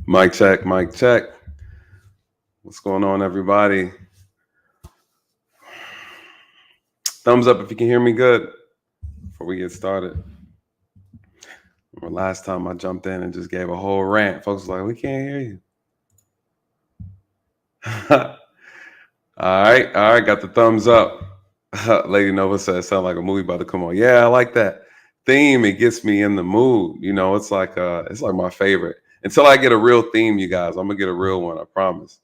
Mic check, mic check. What's going on, everybody? Thumbs up if you can hear me good before we get started. Remember last time I jumped in and just gave a whole rant. Folks were like, we can't hear you. All right, got the thumbs up. Lady Nova says, sound like a movie about to come on. Yeah, I like that theme. It gets me in the mood. You know, it's like my favorite. Until I get a real theme, you guys, I'm gonna get a real one, I promise.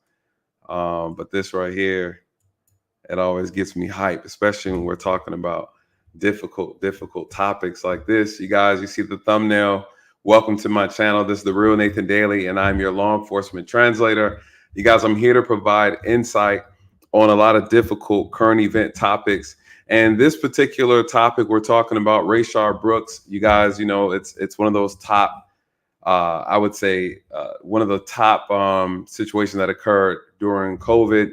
But this right here, it always gets me hype, especially when we're talking about difficult topics like this. You guys, you see the thumbnail. Welcome to my channel. This is The Real Nathan Daly, and I'm your law enforcement translator. You guys, I'm here to provide insight on a lot of difficult current event topics. And this particular topic we're talking about, Rayshard Brooks, you guys, you know, it's one of those top, I would say, one of the top situations that occurred during COVID.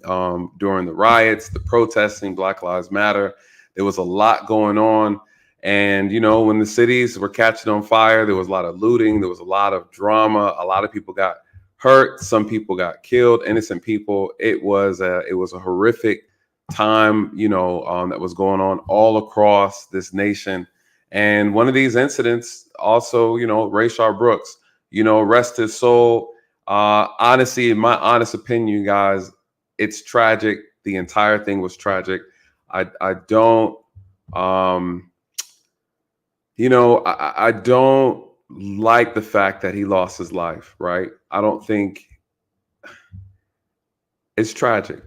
During the riots, the protesting, Black Lives Matter. There was a lot going on. And, you know, when the cities were catching on fire, there was a lot of looting. There was a lot of drama. A lot of people got hurt. Some people got killed, innocent people. It was a horrific time, you know, that was going on all across this nation. And one of these incidents also, you know, Rayshard Brooks, you know, rest his soul. Honestly, in my honest opinion, guys, it's tragic. The entire thing was tragic. I don't, you know, I don't like the fact that he lost his life, right? I don't think it's tragic.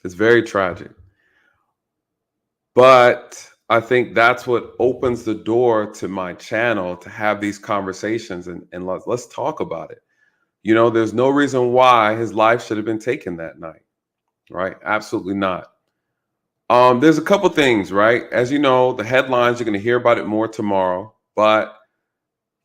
It's very tragic. But I think that's what opens the door to my channel to have these conversations and let's talk about it. You know, there's no reason why his life should have been taken that night, right? Absolutely not. There's a couple things, right? As you know, the headlines, you're going to hear about it more tomorrow. But,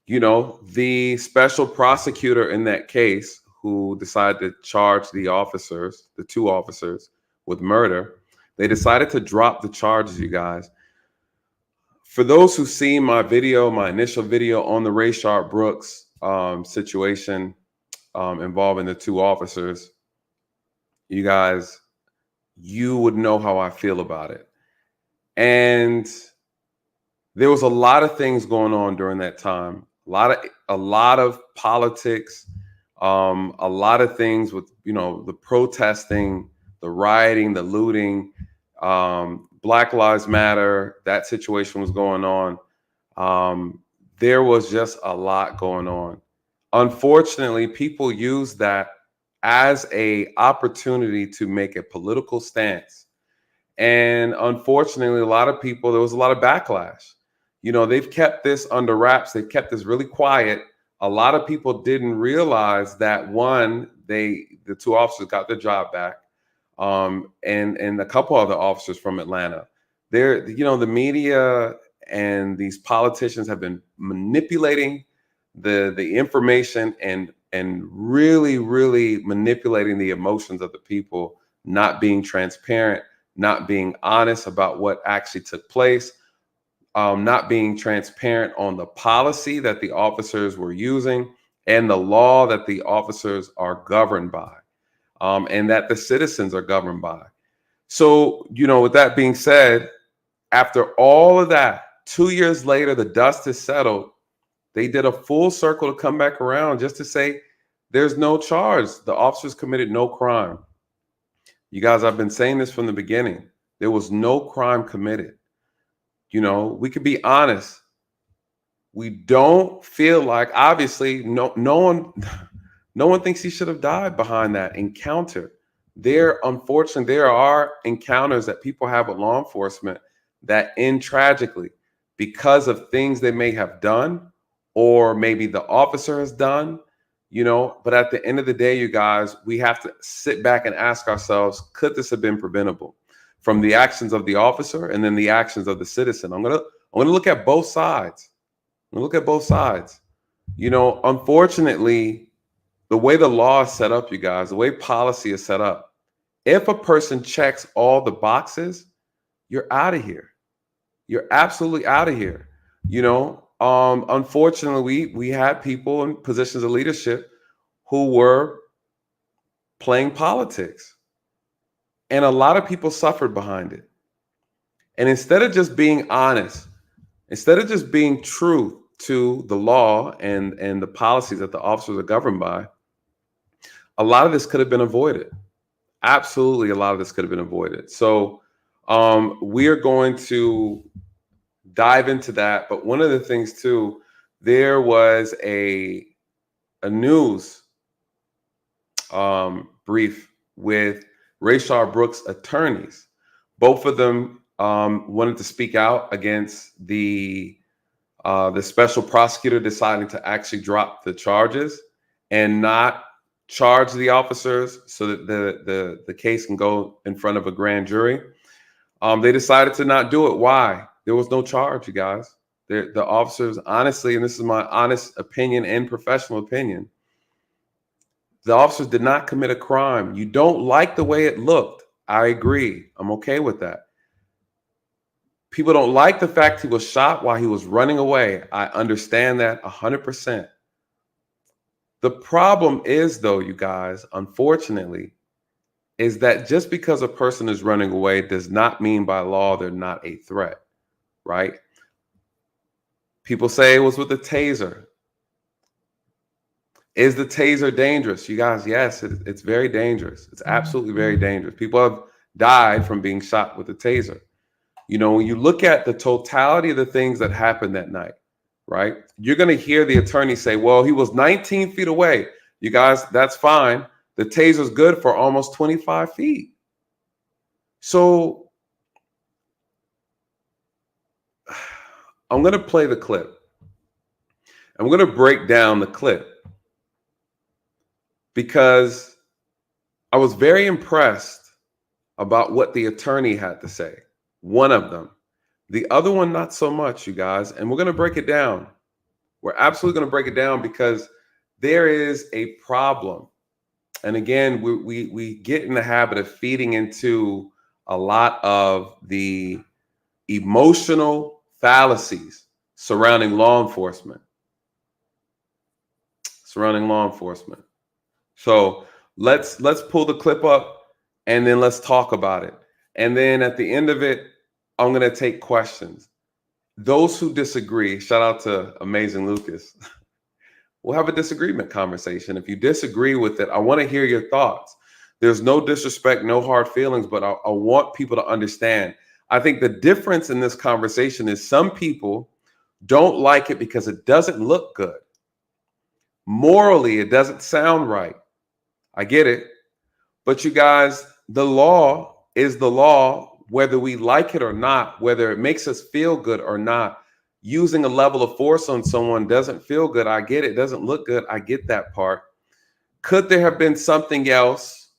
you know, the special prosecutor in that case who decided to charge the officers, the two officers, with murder, they decided to drop the charges, you guys. For those who've seen my video, my initial video on the Rayshard Brooks situation involving the two officers, you guys, you would know how I feel about it. And there was a lot of things going on during that time. A lot of politics, a lot of things with, you know, the protesting, the rioting, the looting, Black Lives Matter, that situation was going on. There was just a lot going on. Unfortunately, people use that as a opportunity to make a political stance. And unfortunately, a lot of people, there was a lot of backlash. You know, they've kept this under wraps. They've kept this really quiet. A lot of people didn't realize that one, the two officers got their job back. And a couple other officers from Atlanta. They're, you know, the media and these politicians have been manipulating the information and really manipulating the emotions of the people, not being transparent, not being honest about what actually took place, not being transparent on the policy that the officers were using and the law that the officers are governed by, and that the citizens are governed by. So, you know, with that being said, after all of that, 2 years later, the dust is settled. They did a full circle to come back around just to say there's no charge. The officers committed no crime. You guys, I've been saying this from the beginning. There was no crime committed. You know, we could be honest. We don't feel like, obviously, no one thinks he should have died behind that encounter. Unfortunately, there are encounters that people have with law enforcement that end tragically because of things they may have done or maybe the officer has done, you know. But at the end of the day, you guys, we have to sit back and ask ourselves, could this have been preventable from the actions of the officer and then the actions of the citizen? I'm gonna look at both sides. You know, unfortunately, the way the law is set up, you guys, the way policy is set up, if a person checks all the boxes, you're out of here. You're absolutely out of here. You know, Unfortunately, we had people in positions of leadership who were playing politics, and a lot of people suffered behind it. And instead of just being honest, instead of just being true to the law and the policies that the officers are governed by, a lot of this could have been avoided. Absolutely, a lot of this could have been avoided. So we are going to dive into that. But one of the things too, there was a news brief with Rayshard Brooks' attorneys. Both of them wanted to speak out against the special prosecutor deciding to actually drop the charges and not charge the officers so that the case can go in front of a grand jury. They decided to not do it. Why? There was no charge, you guys. The officers, honestly, and this is my honest opinion and professional opinion, the officers did not commit a crime. You don't like the way it looked. I agree. I'm okay with that. People don't like the fact he was shot while he was running away. I understand that 100%. The problem is, though, you guys, unfortunately, is that just because a person is running away does not mean by law they're not a threat, right? People say it was with a taser. Is the taser dangerous? You guys, yes, it's very dangerous. It's absolutely very dangerous. People have died from being shot with a taser. You know, when you look at the totality of the things that happened that night, right? You're going to hear the attorney say, well, he was 19 feet away. You guys, that's fine. The taser's good for almost 25 feet. So I'm going to play the clip. I'm going to break down the clip because I was very impressed about what the attorney had to say. One of them. The other one, not so much, you guys. And we're going to break it down. We're absolutely going to break it down because there is a problem. And again, we get in the habit of feeding into a lot of the emotional fallacies surrounding law enforcement. So let's pull the clip up and then let's talk about it. And then at the end of it, I'm going to take questions. Those who disagree, shout out to Amazing Lucas. We'll have a disagreement conversation. If you disagree with it, I want to hear your thoughts. There's no disrespect, no hard feelings, but I want people to understand. I think the difference in this conversation is some people don't like it because it doesn't look good. Morally, it doesn't sound right. I get it. But you guys, the law is the law, whether we like it or not, whether it makes us feel good or not. Using a level of force on someone doesn't feel good. I get it. Doesn't look good. I get that part. Could there have been something else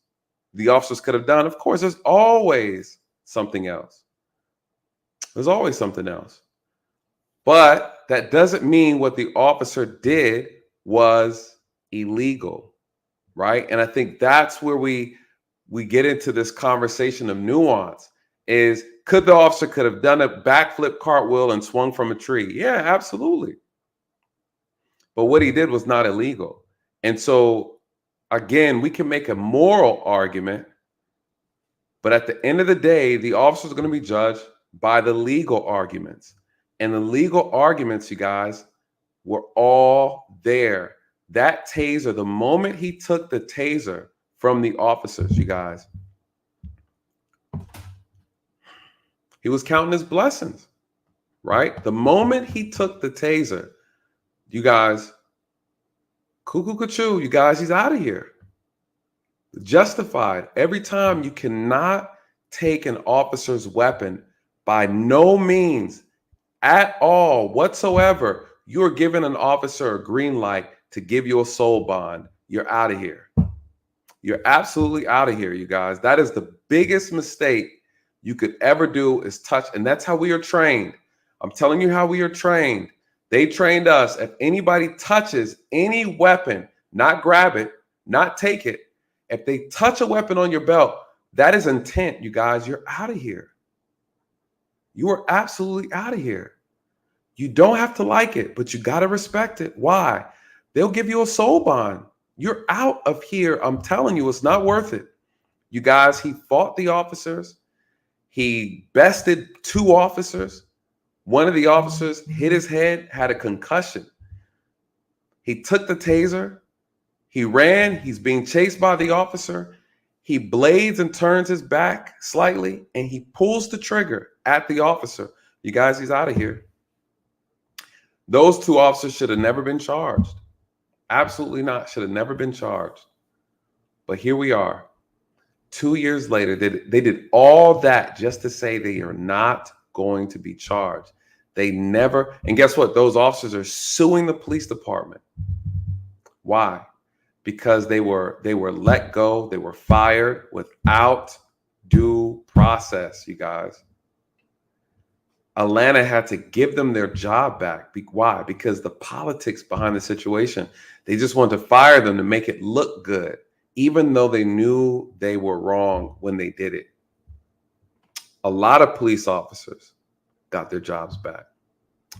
the officers could have done? Of course, there's always something else. There's always something else. But that doesn't mean what the officer did was illegal, right? And I think that's where we get into this conversation of nuance is, could the officer could have done a backflip cartwheel and swung from a tree? Yeah, absolutely. But what he did was not illegal. And so, again, we can make a moral argument, but at the end of the day, the officer is going to be judged by the legal arguments. And the legal arguments, you guys, were all there. That taser, the moment he took the taser from the officers, you guys, he was counting his blessings, right? The moment he took the taser, you guys, cuckoo, cuckoo, you guys, he's out of here. Justified. Every time, you cannot take an officer's weapon by no means at all whatsoever. You're giving an officer a green light to give you a soul bond. You're out of here. You're absolutely out of here, you guys. That is the biggest mistake you could ever do is touch. And that's how we are trained. I'm telling you how we are trained. They trained us. If anybody touches any weapon, not grab it, not take it. If they touch a weapon on your belt, that is intent, you guys. You're out of here. You are absolutely out of here. You don't have to like it, but you got to respect it. Why? They'll give you a soul bond. You're out of here. I'm telling you, it's not worth it. You guys, he fought the officers. He bested 2 officers. One of the officers hit his head, had a concussion. He took the taser. He ran. He's being chased by the officer. He blades and turns his back slightly, and he pulls the trigger at the officer. You guys, he's out of here. Those 2 officers should have never been charged. Absolutely not. Should have never been charged. But here we are. 2 years later, they did all that just to say they are not going to be charged. They never, and guess what? Those officers are suing the police department. Why? Because they were let go, they were fired without due process, you guys. Atlanta had to give them their job back. Why? Because the politics behind the situation, they just wanted to fire them to make it look good, even though they knew they were wrong when they did it. A lot of police officers got their jobs back.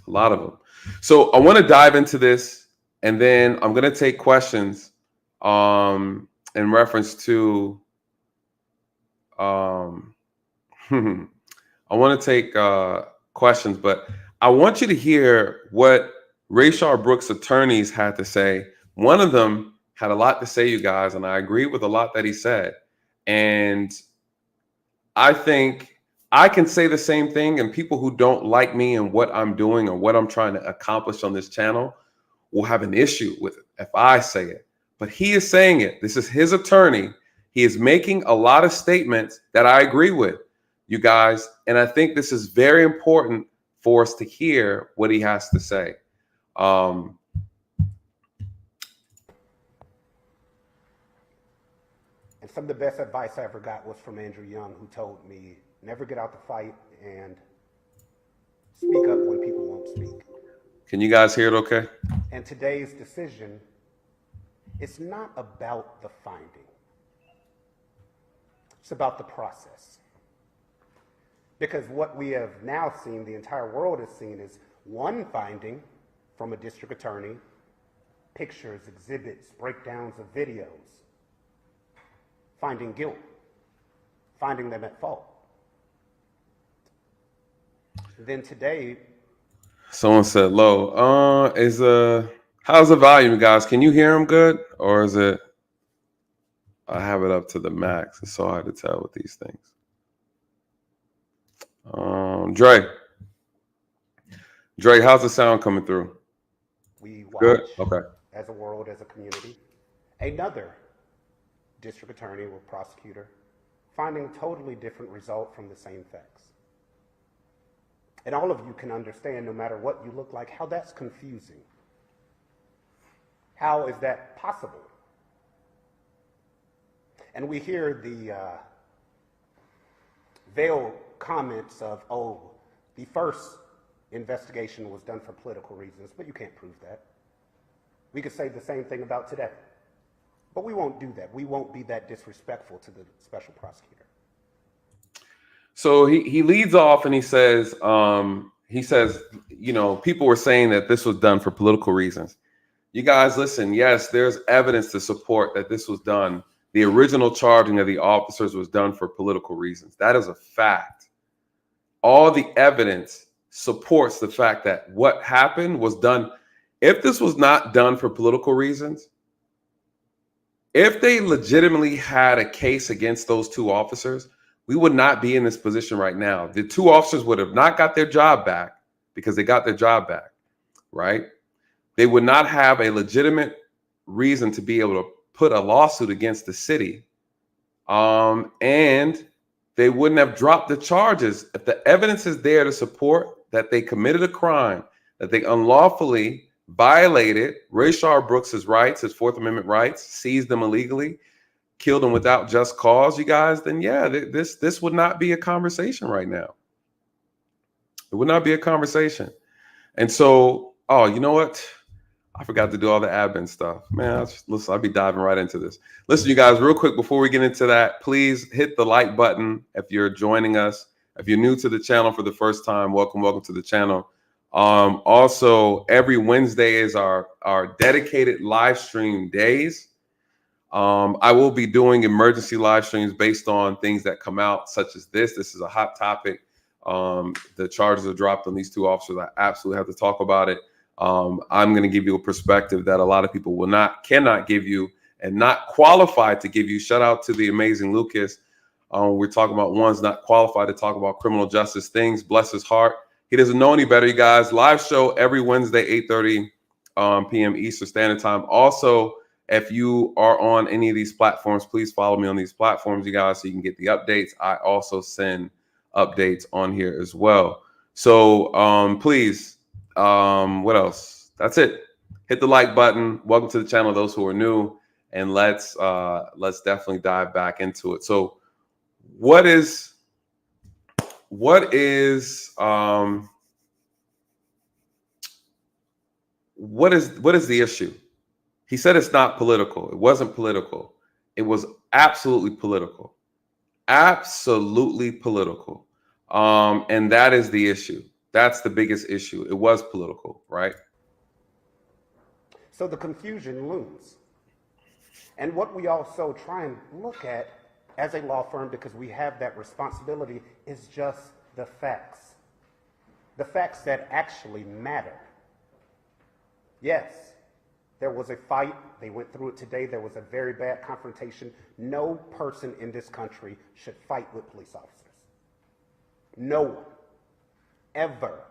A lot of them. So I want to dive into this, and then I'm going to take questions in reference to I want to take questions, but I want you to hear what Rayshard Brooks' attorneys had to say. One of them had a lot to say, you guys, and I agree with a lot that he said. And I think I can say the same thing, and people who don't like me and what I'm doing or what I'm trying to accomplish on this channel will have an issue with it if I say it. But he is saying it. This is his attorney. He is making a lot of statements that I agree with, you guys. And I think this is very important for us to hear what he has to say. And some of the best advice I ever got was from Andrew Young, who told me, never get out the fight and speak up when people won't speak. Can you guys hear it okay? And today's decision, it's not about the finding. It's about the process. Because what we have now seen, the entire world has seen, is one finding from a district attorney, pictures, exhibits, breakdowns of videos, finding guilt, finding them at fault. Then today, someone said low. How's the volume, guys? Can you hear him good, or is it? I have it up to the max. It's so hard to tell with these things. Dre, how's the sound coming through? We watch, good. Okay. As a world, as a community, another district attorney or prosecutor finding a totally different result from the same facts. And all of you can understand, no matter what you look like, how that's confusing. How is that possible? And we hear the veiled comments of, oh, the first investigation was done for political reasons, but you can't prove that. We could say the same thing about today. But we won't do that. We won't be that disrespectful to the special prosecutor. So he leads off and he says, you know, people were saying that this was done for political reasons. You guys, listen, yes, there's evidence to support that this was done. The original charging of the officers was done for political reasons. That is a fact. All the evidence supports the fact that what happened was done. If this was not done for political reasons, if they legitimately had a case against those 2 officers, we would not be in this position right now. The 2 officers would have not got their job back because they got their job back, right? They would not have a legitimate reason to be able to put a lawsuit against the city. And they wouldn't have dropped the charges. If the evidence is there to support that they committed a crime, that they unlawfully violated Rayshard Brooks' rights, his 4th Amendment rights, seized them illegally, killed them without just cause, you guys, then yeah, this would not be a conversation right now. It would not be a conversation. And so, oh, you know what? I forgot to do all the admin stuff. Man, listen, I'll be diving right into this. Listen, you guys, real quick, before we get into that, please hit the like button if you're joining us. If you're new to the channel for the first time, welcome to the channel. Also, every Wednesday is our dedicated live stream days. I will be doing emergency live streams based on things that come out, such as this. This is a hot topic. The charges are dropped on these two officers. I absolutely have to talk about it. I'm going to give you a perspective that a lot of people cannot give you, and not qualified to give you. Shout out to the amazing Lucas. We're talking about one's not qualified to talk about criminal justice things. Bless his heart. He doesn't know any better, you guys. Live show every Wednesday, 8:30 p.m. Eastern Standard Time. Also, if you are on any of these platforms, please follow me on these platforms, you guys, so you can get the updates. I also send updates on here as well. So please, what else? That's it. Hit the like button. Welcome to the channel, those who are new, and let's definitely dive back into it. So what is the issue? He said it's not political. It wasn't political. It was absolutely political. Absolutely political. And that is the issue. That's the biggest issue. It was political, right? So the confusion looms. And what we also try and look at as a law firm, because we have that responsibility, is just the facts. The facts that actually matter. Yes, there was a fight. They went through it today. There was a very bad confrontation. No person in this country should fight with police officers. No one. Ever.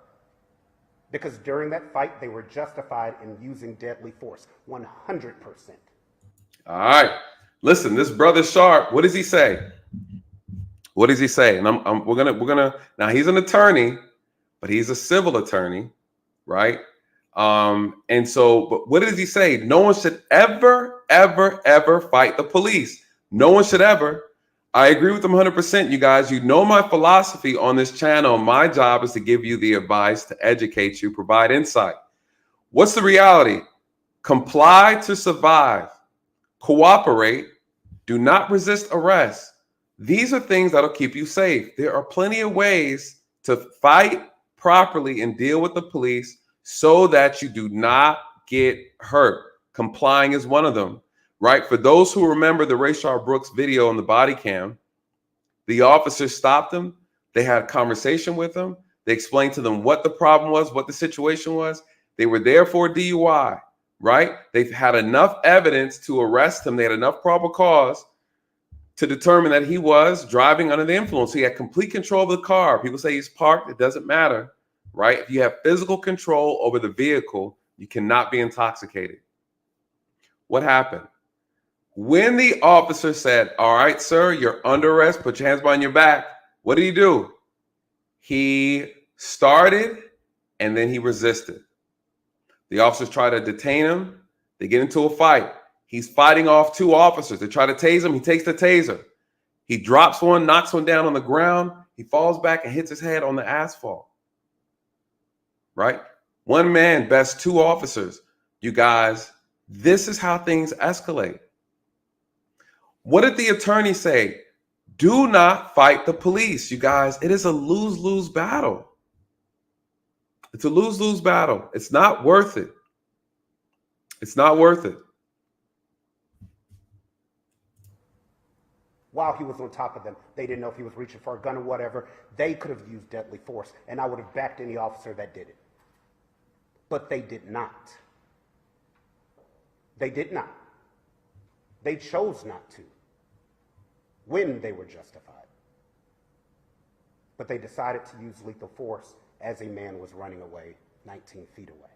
Because during that fight, they were justified in using deadly force. 100%. All right. Listen, this brother Sharp, what does he say? What does he say? And we're gonna now, he's an attorney, but he's a civil attorney, right? And so, but what does he say? No one should ever fight the police. No one should ever. I agree with him 100%, you guys. You know my philosophy on this channel. My job is to give you the advice, to educate you, provide insight. What's the reality? Comply to survive. Cooperate. Do not resist arrest. These are things that'll keep you safe. There are plenty of ways to fight properly and deal with the police so that you do not get hurt. Complying is one of them, right? For those who remember the Rayshard Brooks video on the body cam, the officers stopped him. They had a conversation with him. They explained to them what the problem was, what the situation was. They were there for a DUI, right? They've had enough evidence to arrest him. They had enough probable cause to determine that he was driving under the influence. He had complete control of the car. People say he's parked. It doesn't matter, right? If you have physical control over the vehicle, you cannot be intoxicated. What happened? When the officer said, all right, sir, you're under arrest, put your hands behind your back, what did he do? He started and then he resisted. The officers try to detain him. They get into a fight. He's fighting off two officers. They try to tase him. He takes the taser. He drops one, knocks one down on the ground. He falls back and hits his head on the asphalt. Right? One man bests two officers. You guys, this is how things escalate. What did the attorney say? Do not fight the police. You guys, it is a lose-lose battle. It's a lose-lose battle. It's not worth it. It's not worth it. While he was on top of them, they didn't know if he was reaching for a gun or whatever. They could have used deadly force, and I would have backed any officer that did it. But they did not. They did not. They chose not to when they were justified. But they decided to use lethal force as a man was running away 19 feet away.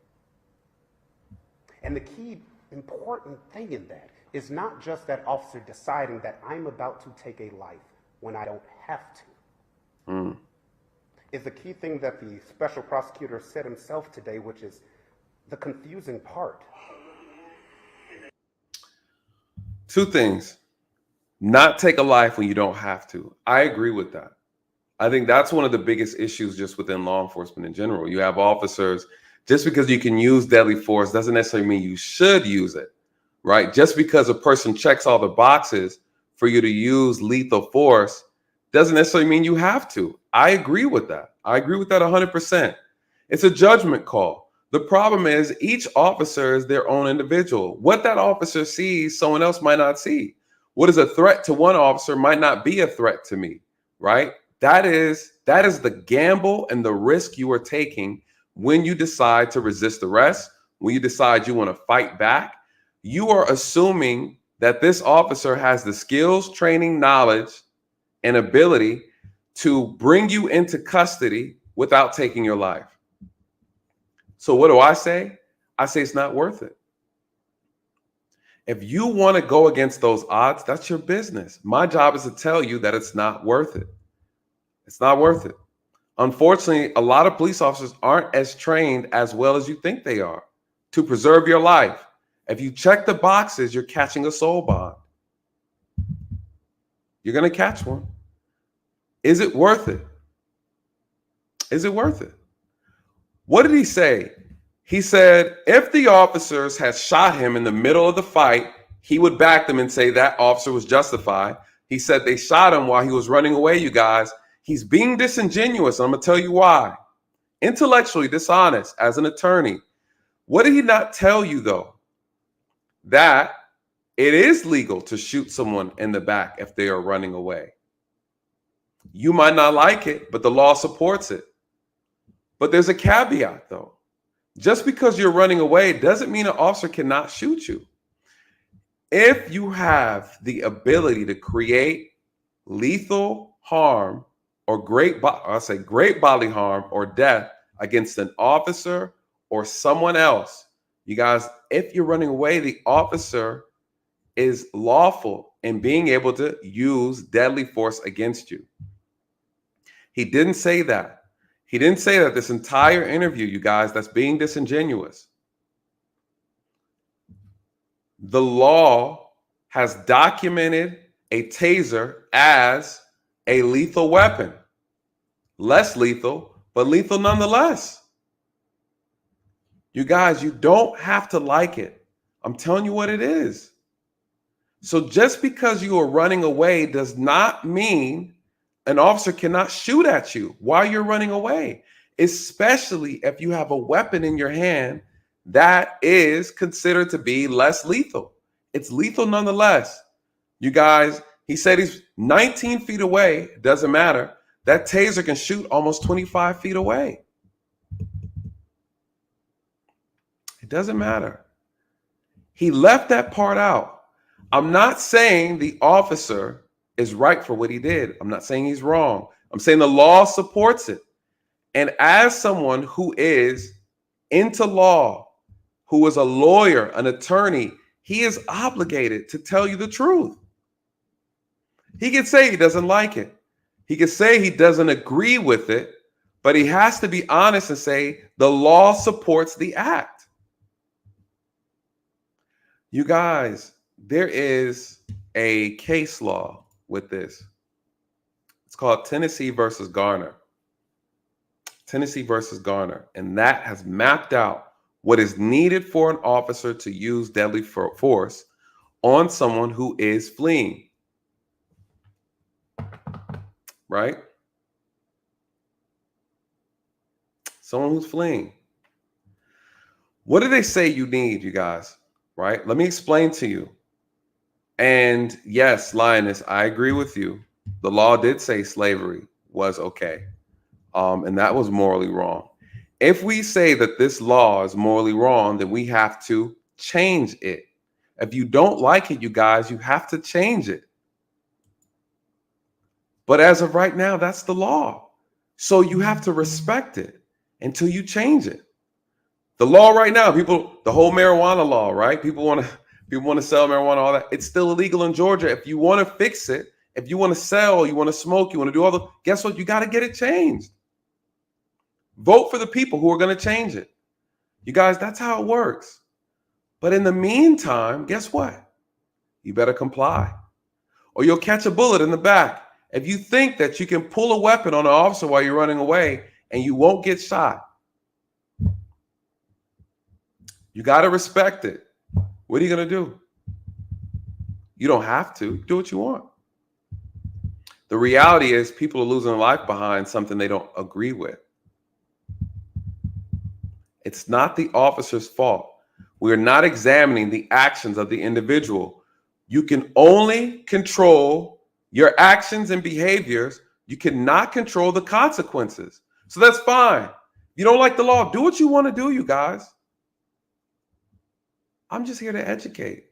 And the key important thing in that is not just that officer deciding that I'm about to take a life when I don't have to. Is the key thing that the special prosecutor said himself today, which is the confusing part. Two things. Not take a life when you don't have to. I agree with that. I think that's one of the biggest issues just within law enforcement in general. You have officers, just because you can use deadly force doesn't necessarily mean you should use it, right? Just because a person checks all the boxes for you to use lethal force doesn't necessarily mean you have to. I agree with that. I agree with that 100%. It's a judgment call. The problem is each officer is their own individual. What that officer sees, someone else might not see. What is a threat to one officer might not be a threat to me, right? That is the gamble and the risk you are taking when you decide to resist arrest, when you decide you want to fight back. You are assuming that this officer has the skills, training, knowledge, and ability to bring you into custody without taking your life. So what do I say? I say it's not worth it. If you want to go against those odds, that's your business. My job is to tell you that it's not worth it. It's not worth it. Unfortunately, a lot of police officers aren't as trained as well as you think they are to preserve your life. If you check the boxes, you're catching a soul bond. You're going to catch one. Is it worth it? Is it worth it? What did he say? He said if the officers had shot him in the middle of the fight, he would back them and say that officer was justified. He said they shot him while he was running away, you guys. He's being disingenuous, and I'm going to tell you why. Intellectually dishonest as an attorney. What did he not tell you, though? That it is legal to shoot someone in the back if they are running away. You might not like it, but the law supports it. But there's a caveat, though. Just because you're running away doesn't mean an officer cannot shoot you. If you have the ability to create lethal harm or great bodily harm or death against an officer or someone else, you guys, if you're running away, the officer is lawful in being able to use deadly force against you. He didn't say that. He didn't say that this entire interview, you guys. That's being disingenuous. The law has documented a taser as a lethal weapon. Less lethal, but lethal nonetheless. You guys, you don't have to like it. I'm telling you what it is. So just because you are running away does not mean an officer cannot shoot at you while you're running away, especially if you have a weapon in your hand that is considered to be less lethal. It's lethal nonetheless. You guys, he said he's 19 feet away. It doesn't matter. That taser can shoot almost 25 feet away. It doesn't matter. He left that part out. I'm not saying the officer is right for what he did. I'm not saying he's wrong. I'm saying the law supports it. And as someone who is into law, who is a lawyer, an attorney, he is obligated to tell you the truth. He can say he doesn't like it. He can say he doesn't agree with it, but he has to be honest and say the law supports the act. You guys, there is a case law with this. It's called Tennessee versus Garner. Tennessee versus Garner. And that has mapped out what is needed for an officer to use deadly force on someone who is fleeing. Right? Someone who's fleeing. What do they say you need, you guys? Right? Let me explain to you. And yes, Lioness, I agree with you. The law did say slavery was okay. And that was morally wrong. If we say that this law is morally wrong, then we have to change it. If you don't like it, you guys, you have to change it. But as of right now, that's the law. So you have to respect it until you change it. The law right now, the whole marijuana law, right? People want to sell marijuana, all that. It's still illegal in Georgia. If you want to fix it, if you want to sell, you want to smoke, you want to do all the, guess what? You got to get it changed. Vote for the people who are going to change it. You guys, that's how it works. But in the meantime, guess what? You better comply or you'll catch a bullet in the back. If you think that you can pull a weapon on an officer while you're running away and you won't get shot, you got to respect it. What are you going to do? You don't have to. Do what you want. The reality is people are losing their life behind something they don't agree with. It's not the officer's fault. We are not examining the actions of the individual. You can only control your actions and behaviors. You cannot control the consequences. So that's fine. You don't like the law, do what you want to do, you guys. I'm just here to educate.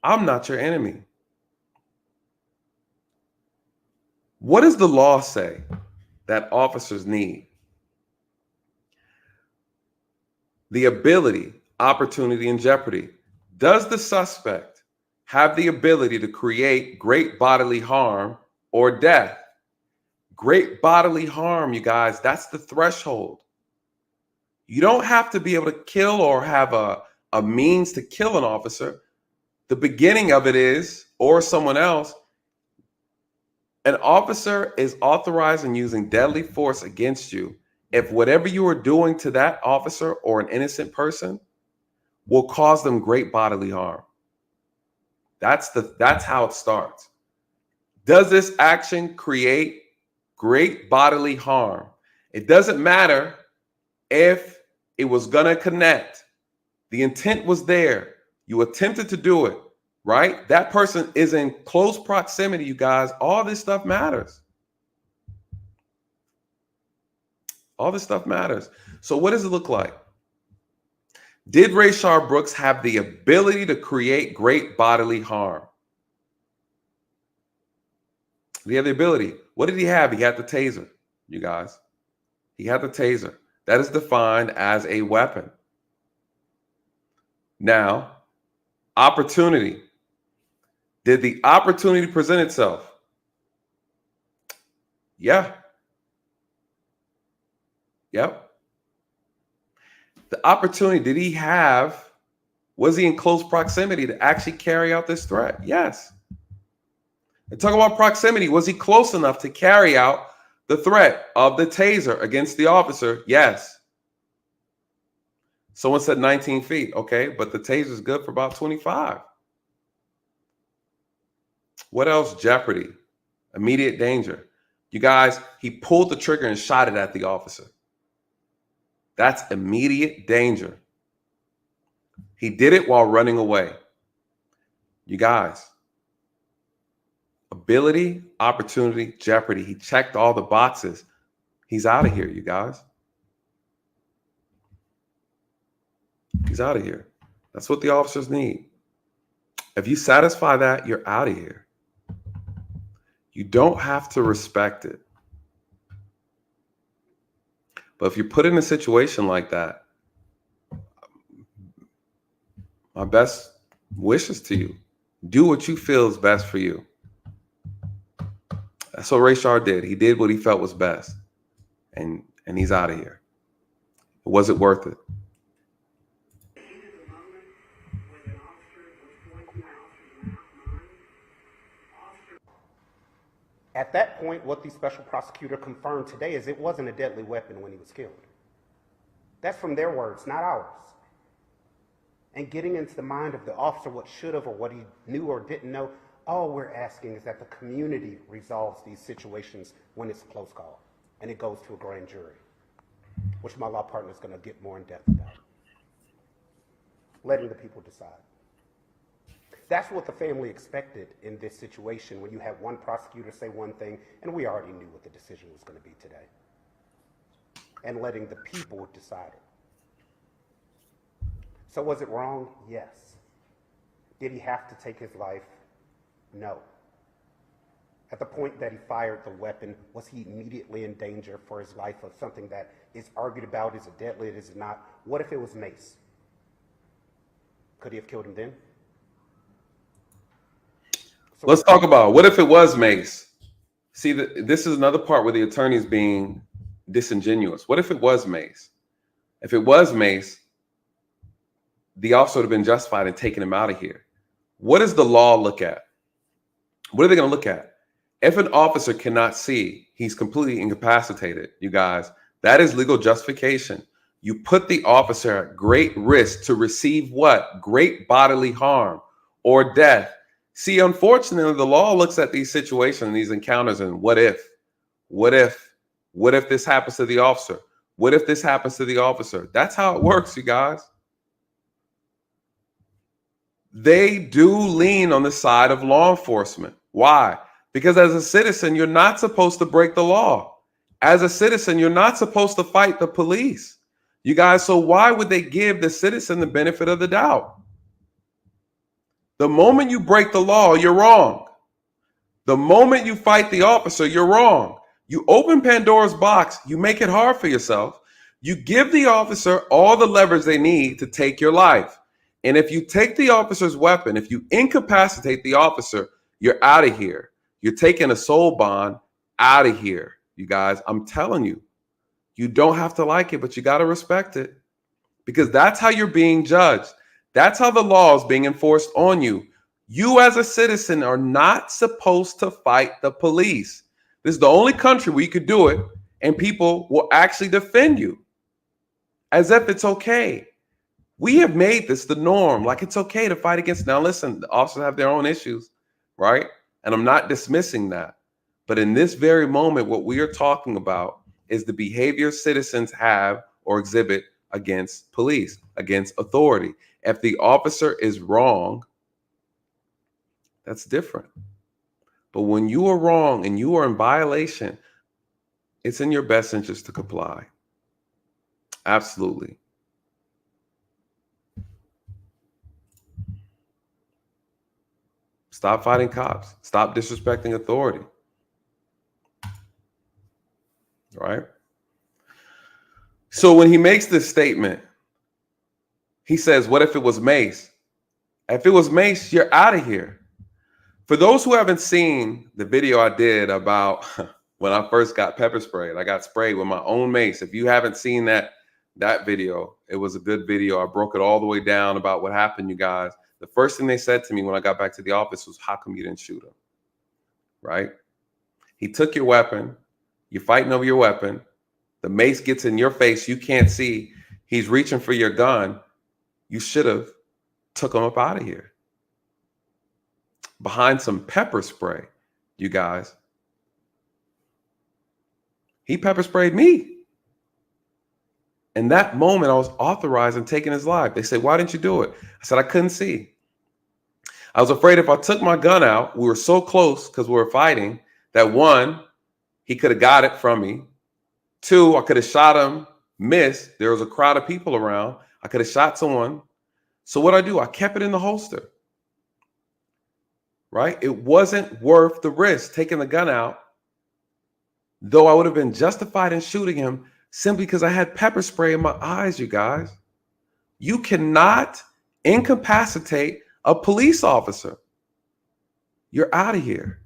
I'm not your enemy. What does the law say that officers need? The ability, opportunity, and jeopardy. Does the suspect have the ability to create great bodily harm or death? Great bodily harm, you guys, that's the threshold. You don't have to be able to kill or have a means to kill an officer. The beginning of it is, or someone else, an officer is authorized in using deadly force against you if whatever you are doing to that officer or an innocent person will cause them great bodily harm. That's how it starts. Does this action create great bodily harm? It doesn't matter if it was going to connect. The intent was there. You attempted to do it, right? That person is in close proximity, you guys. All this stuff matters. All this stuff matters. So what does it look like? Did Rayshard Brooks have the ability to create great bodily harm? Did he have the ability? What did he have? He had the taser, you guys. He had the taser. That is defined as a weapon. Now, opportunity. Did the opportunity present itself? Yeah. Yep. The opportunity, did he have, was he in close proximity to actually carry out this threat? Yes. And talk about proximity. Was he close enough to carry out the threat of the taser against the officer? Yes. Someone said 19 feet. Okay, but the taser is good for about 25. What else? Jeopardy. Immediate danger. You guys, he pulled the trigger and shot it at the officer. That's immediate danger. He did it while running away. You guys, ability, opportunity, jeopardy. He checked all the boxes. He's out of here, you guys. He's out of here. That's what the officers need. If you satisfy that, you're out of here. You don't have to respect it. But if you're put in a situation like that, my best wishes to you. Do what you feel is best for you. That's what Rayshard did. He did what he felt was best. And he's out of here. Was it worth it? At that point, what the special prosecutor confirmed today is it wasn't a deadly weapon when he was killed. That's from their words, not ours. And getting into the mind of the officer what should have or what he knew or didn't know, all we're asking is that the community resolves these situations when it's a close call and it goes to a grand jury, which my law partner is going to get more in depth about. Letting the people decide. That's what the family expected in this situation when you had one prosecutor say one thing, and we already knew what the decision was going to be today. And letting the people decide it. So was it wrong? Yes. Did he have to take his life? No. At the point that he fired the weapon, was he immediately in danger for his life of something that is argued about? Is it deadly? Is it not? What if it was mace? Could he have killed him then? So let's talk about what if it was mace? See, this is another part where the attorney is being disingenuous. What if it was mace? If it was mace, the officer would have been justified in taking him out of here. What does the law look at? What are they going to look at? If an officer cannot see, he's completely incapacitated, you guys, that is legal justification. You put the officer at great risk to receive what? Great bodily harm or death. See, unfortunately, the law looks at these situations, these encounters, and what if this happens to the officer? What if this happens to the officer? That's how it works, you guys. They do lean on the side of law enforcement. Why? Because as a citizen, you're not supposed to break the law. As a citizen, you're not supposed to fight the police. You guys, so why would they give the citizen the benefit of the doubt? The moment you break the law, you're wrong. The moment you fight the officer, you're wrong. You open Pandora's box, you make it hard for yourself. You give the officer all the leverage they need to take your life. And if you take the officer's weapon, if you incapacitate the officer, you're out of here. You're taking a soul bond out of here, you guys. I'm telling you, you don't have to like it, but you got to respect it, because that's how you're being judged. That's how the law is being enforced on you. You as a citizen are not supposed to fight the police. This is the only country where you could do it and people will actually defend you as if it's okay. We have made this the norm. Like, it's okay to fight against. Now, listen, the officers have their own issues, right? And I'm not dismissing that. But in this very moment, what we are talking about is the behavior citizens have or exhibit against police, against authority. If the officer is wrong, that's different. But when you are wrong and you are in violation, it's in your best interest to comply. Absolutely. Stop fighting cops. Stop disrespecting authority. Right? So when he makes this statement, he says, what if it was Mace? If it was Mace, you're out of here. For those who haven't seen the video I did about when I first got pepper sprayed, I got sprayed with my own mace. If you haven't seen that video, it was a good video. I broke it all the way down about what happened, you guys. The first thing they said to me when I got back to the office was, how come you didn't shoot him? Right? He took your weapon. You're fighting over your weapon. The mace gets in your face. You can't see. He's reaching for your gun. You should have took him up out of here. Behind some pepper spray, you guys. He pepper sprayed me. In that moment, I was authorized in taking his life. They said, why didn't you do it? I said, I couldn't see. I was afraid if I took my gun out, we were so close because we were fighting, that one, he could have got it from me. Two, I could have shot him, missed. There was a crowd of people around. I could have shot someone. So what I do? I kept it in the holster. Right? It wasn't worth the risk taking the gun out, though I would have been justified in shooting him simply because I had pepper spray in my eyes, you guys. You cannot incapacitate a police officer. You're out of here.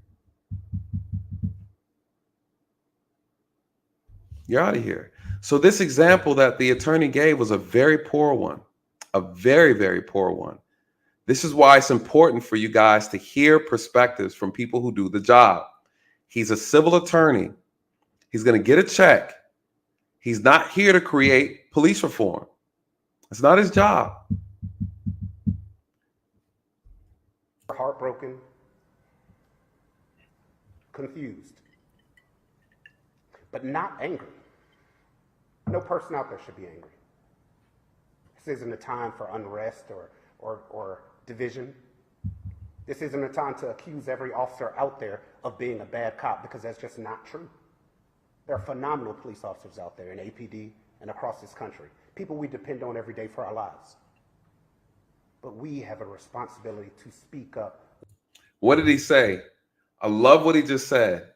You're out of here. So this example that the attorney gave was a very poor one, a very, very poor one. This is why it's important for you guys to hear perspectives from people who do the job. He's a civil attorney. He's going to get a check. He's not here to create police reform. It's not his job. Heartbroken, confused, but not angry. No person out there should be angry. This isn't a time for unrest or division. This isn't a time to accuse every officer out there of being a bad cop, because that's just not true. There are phenomenal police officers out there in APD and across this country, people we depend on every day for our lives. But we have a responsibility to speak up. What did he say? I love what he just said.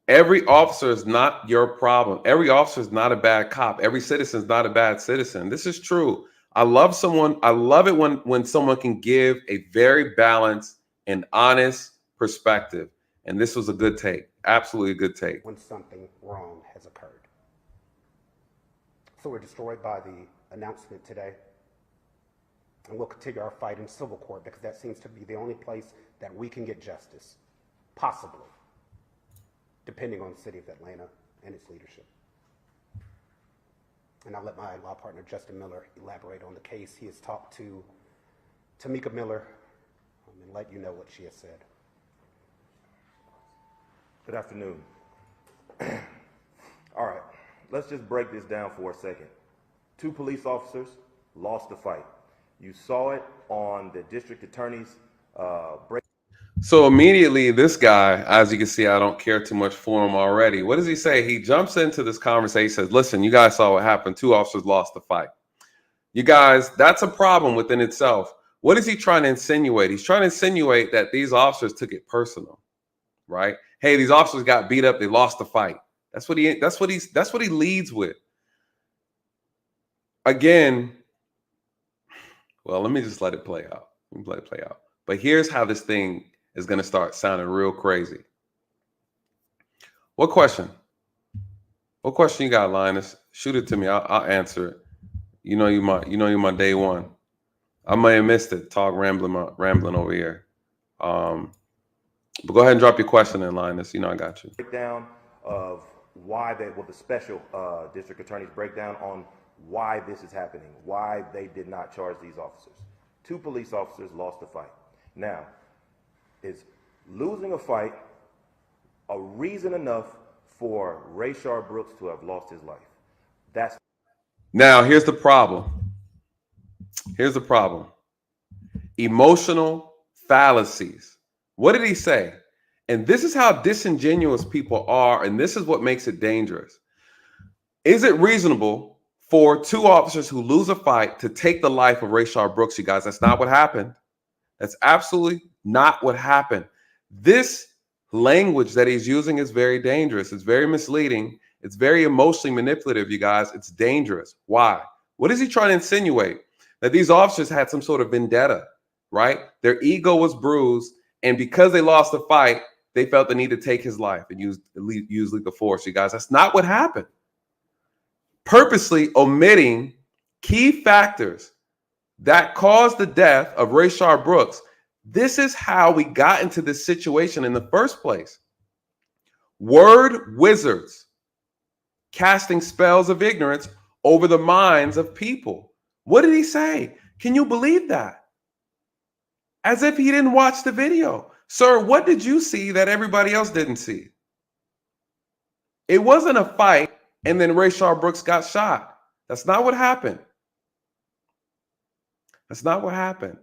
Every officer is not your problem. Every officer is not a bad cop. Every citizen is not a bad citizen. This is true. I love it when someone can give a very balanced and honest perspective. And this was a good take. Absolutely a good take. When something wrong has occurred. So we're destroyed by the announcement today. And we'll continue our fight in civil court, because that seems to be the only place that we can get justice, possibly, depending on the city of Atlanta and its leadership. And I'll let my law partner, Justin Miller, elaborate on the case. He has talked to Tamika Miller and let you know what she has said. Good afternoon. All right, let's just break this down for a second. 2 police officers lost the fight. You saw it on the district attorney's break. So immediately, this guy, as you can see, I don't care too much for him already. What does he say? He jumps into this conversation, says, listen, you guys saw what happened. 2 officers lost the fight. You guys, that's a problem within itself. What is he trying to insinuate? He's trying to insinuate that these officers took it personal, right? Hey, these officers got beat up. They lost the fight. That's what he leads with. Again, well, let me just let it play out. But here's how this thing is going to start sounding real crazy. What question? What question you got, Linus? Shoot it to me. I'll answer it. You know you're my day one. I may have missed it. Rambling over here. But go ahead and drop your question in, Linus. You know I got you. Breakdown of why the special district attorney's breakdown on why this is happening, why they did not charge these officers. 2 police officers lost the fight. Now, is losing a fight a reason enough for Rayshard Brooks to have lost his life? Now, here's the problem. Emotional fallacies. What did he say? And this is how disingenuous people are, and this is what makes it dangerous. Is it reasonable for 2 officers who lose a fight to take the life of Rayshard Brooks? You guys, that's not what happened. That's absolutely not what happened. This language that he's using is very dangerous. It's very misleading. It's very emotionally manipulative, you guys. It's dangerous. Why? What is he trying to insinuate? That these officers had some sort of vendetta, right? Their ego was bruised, and because they lost the fight, they felt the need to take his life and use lethal force, you guys. That's not what happened. Purposely omitting key factors that caused the death of Rayshard Brooks. This is how we got into this situation in the first place. Word wizards casting spells of ignorance over the minds of people. What did he say? Can you believe that? As if he didn't watch the video. Sir, what did you see that everybody else didn't see? It wasn't a fight and then Rayshard Brooks got shot. That's not what happened. That's not what happened.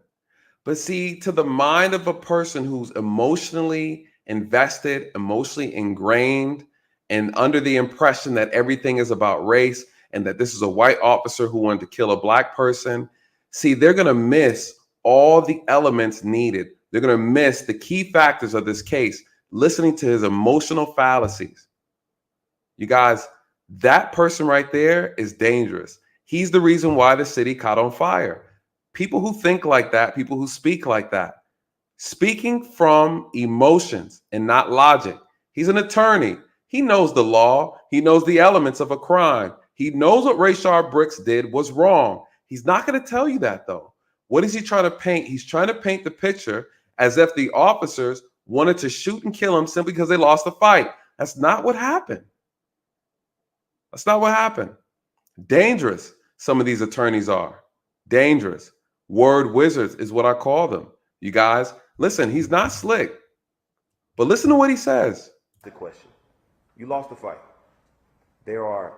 But see, to the mind of a person who's emotionally invested, emotionally ingrained, and under the impression that everything is about race and that this is a white officer who wanted to kill a black person, see, they're going to miss all the elements needed. They're going to miss the key factors of this case, listening to his emotional fallacies. You guys, that person right there is dangerous. He's the reason why the city caught on fire. People who think like that, people who speak like that, speaking from emotions and not logic. He's an attorney. He knows the law. He knows the elements of a crime. He knows what Rayshard Brooks did was wrong. He's not going to tell you that, though. What is he trying to paint? He's trying to paint the picture as if the officers wanted to shoot and kill him simply because they lost the fight. That's not what happened. That's not what happened. Dangerous, some of these attorneys are. Dangerous. Word wizards is what I call them. You guys, listen, he's not slick. But listen to what he says. The question. You lost the fight. There are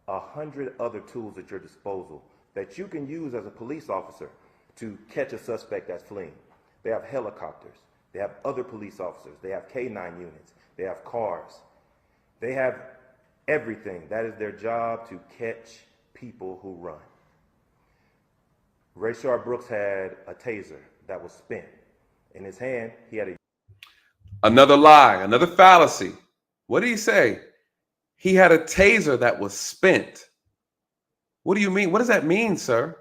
100 other tools at your disposal that you can use as a police officer to catch a suspect that's fleeing. They have helicopters. They have other police officers. They have K9 units. They have cars. They have everything. That is their job, to catch people who run. Rayshard Brooks had a taser that was spent. In his hand, he had another lie, another fallacy. What did he say? He had a taser that was spent. What do you mean? What does that mean, sir?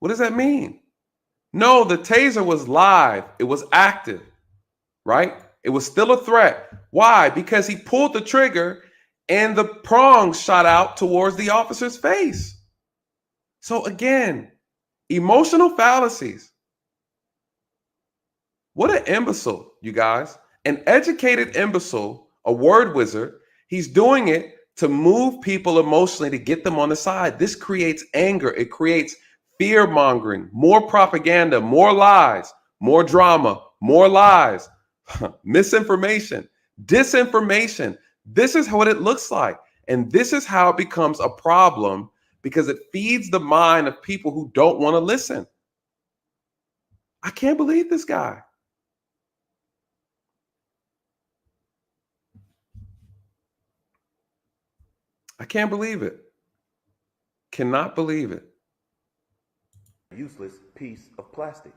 What does that mean? No, the taser was live. It was active, right? It was still a threat. Why? Because he pulled the trigger and the prongs shot out towards the officer's face. So again, emotional fallacies. What an imbecile, you guys. An educated imbecile, a word wizard. He's doing it to move people emotionally, to get them on the side. This creates anger. It creates fear mongering, more propaganda, more lies, more drama, more lies, misinformation, disinformation. This is what it looks like. And this is how it becomes a problem, because it feeds the mind of people who don't want to listen. I can't believe this guy. I can't believe it. Cannot believe it. Useless piece of plastic.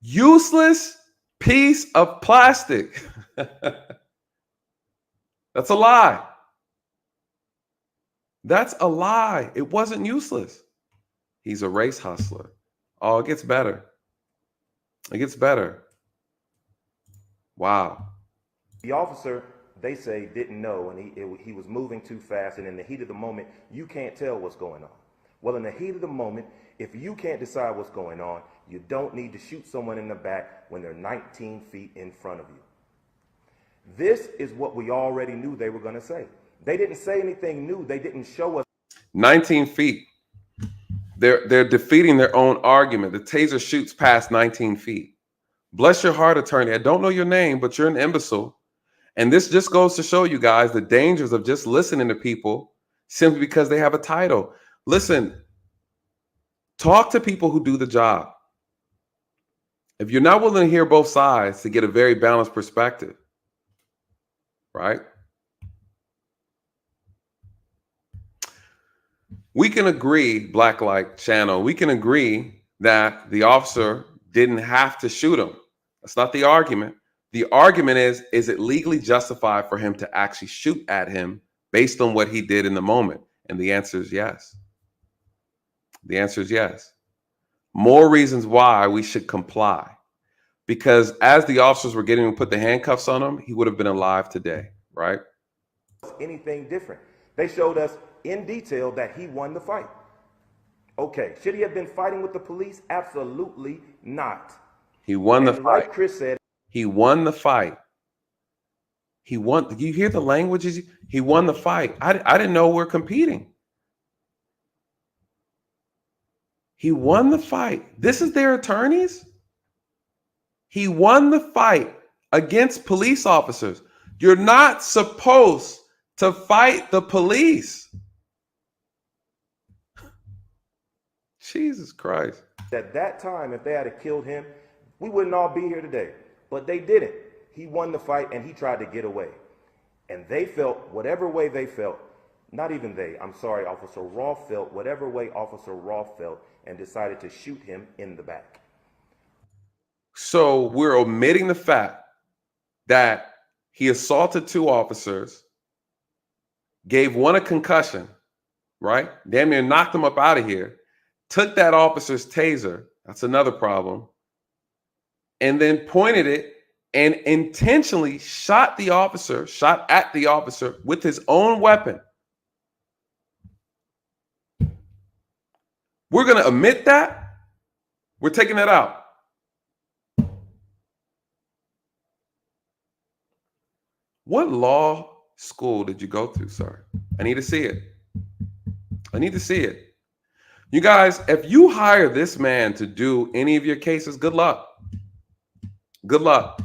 Useless piece of plastic. That's a lie. That's a lie. It wasn't useless. He's a race hustler. Oh, it gets better. It gets better. Wow. The officer, they say, didn't know, and he was moving too fast, and in the heat of the moment, you can't tell what's going on. Well, in the heat of the moment, if you can't decide what's going on, you don't need to shoot someone in the back when they're 19 feet in front of you. This is what we already knew they were going to say. They didn't say anything new. They didn't show us. 19 feet. They're defeating their own argument. The taser shoots past 19 feet. Bless your heart, attorney. I don't know your name, but you're an imbecile. And this just goes to show you guys the dangers of just listening to people simply because they have a title. Listen, talk to people who do the job. If you're not willing to hear both sides to get a very balanced perspective, right? We can agree, Black Light Channel, we can agree that the officer didn't have to shoot him. That's not the argument. The argument is it legally justified for him to actually shoot at him based on what he did in the moment? And the answer is yes. The answer is yes. More reasons why we should comply. Because as the officers were getting to put the handcuffs on him, he would have been alive today, right? Anything different. They showed us in detail that he won the fight. Okay, should he have been fighting with the police? Absolutely not. He won the fight. Like Chris said, he won the fight. He won. You hear the languages? He won the fight. I didn't know we're competing. He won the fight. This is their attorneys? He won the fight against police officers. You're not supposed to fight the police. Jesus Christ. At that time, if they had killed him, we wouldn't all be here today. But they didn't. He won the fight and he tried to get away. And they felt whatever way they felt, not even they, I'm sorry, Officer Rolfe felt whatever way Officer Rolfe felt and decided to shoot him in the back. So we're omitting the fact that he assaulted two officers, gave one a concussion, right? Damn near knocked him up out of here, took that officer's taser. That's another problem. And then pointed it and intentionally shot at the officer with his own weapon. We're going to omit that. We're taking that out. What law school did you go to, sir? I need to see it. I need to see it. You guys, if you hire this man to do any of your cases, good luck. Good luck.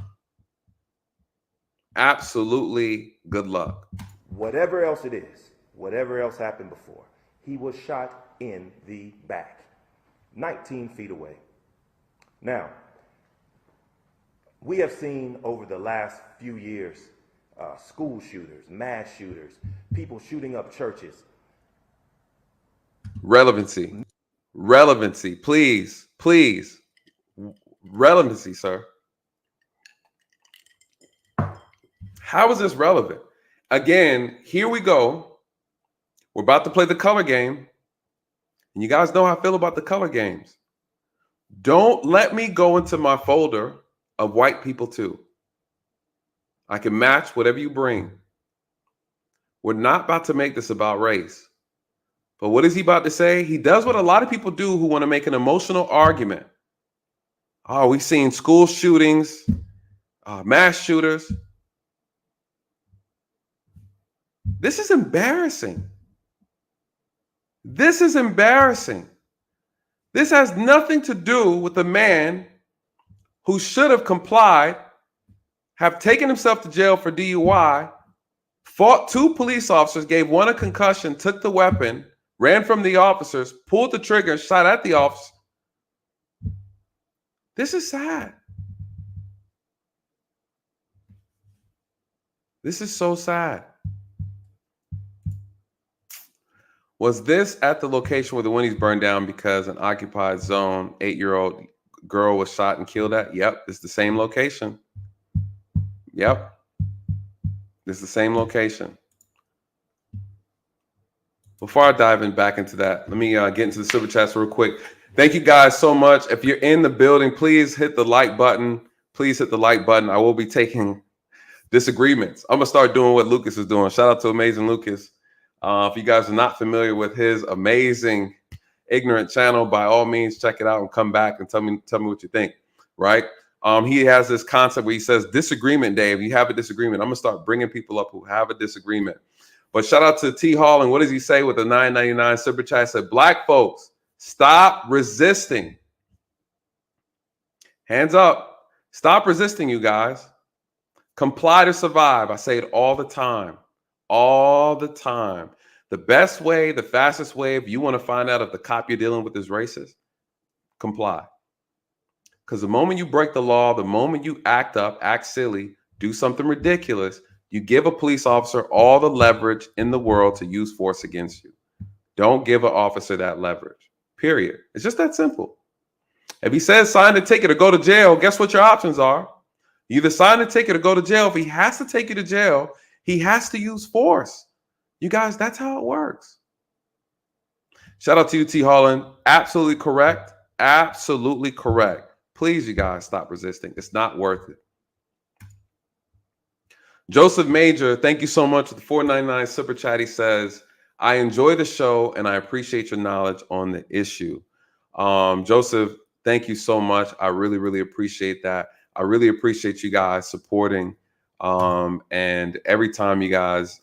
Absolutely good luck. Whatever else it is, whatever else happened before, he was shot in the back, 19 feet away. Now, we have seen over the last few years, school shooters, mass shooters, people shooting up churches. Relevancy. Relevancy, please, please. Relevancy, sir. How is this relevant? Again, here we go. We're about to play the color game. And you guys know how I feel about the color games. Don't let me go into my folder of white people too. I can match whatever you bring. We're not about to make this about race. But what is he about to say? He does what a lot of people do who want to make an emotional argument. Oh, we've seen school shootings, mass shooters. This is embarrassing. This is embarrassing. This has nothing to do with a man who should have complied, have taken himself to jail for DUI, fought 2 police officers, gave one a concussion, took the weapon, ran from the officers, pulled the trigger, and shot at the officer. This is sad. This is so sad. Was this at the location where the Wendy's burned down because an occupied zone 8-year-old girl was shot and killed at? Yep, it's the same location. Yep, it's the same location. Before I dive back into that, let me get into the super chats real quick. Thank you guys so much. If you're in the building, please hit the like button. Please hit the like button. I will be taking disagreements. I'm going to start doing what Lucas is doing. Shout out to Amazing Lucas. If you guys are not familiar with his amazing ignorant channel, by all means, check it out and come back and tell me what you think, right? He has this concept where he says disagreement day. If you have a disagreement, I'm going to start bringing people up who have a disagreement. But shout out to T Hall. And what does he say with the $9.99 super chat? He said, black folks, stop resisting. Hands up. Stop resisting, you guys. Comply to survive. I say it all the time. All the time. The best way, the fastest way, if you want to find out if the cop you're dealing with is racist, comply. Because the moment you break the law, the moment you act up, act silly, do something ridiculous, you give a police officer all the leverage in the world to use force against you. Don't give an officer that leverage, period. It's just that simple. If he says sign the ticket or go to jail, guess what your options are? You either sign the ticket or go to jail. If he has to take you to jail, he has to use force. You guys, that's how it works. Shout out to you, T. Holland. Absolutely correct. Absolutely correct. Please, you guys, stop resisting. It's not worth it. Joseph Major, thank you so much for the $4.99 super chat. He says, I enjoy the show and I appreciate your knowledge on the issue. Joseph, thank you so much. I really, really appreciate that. I really appreciate you guys supporting. And every time you guys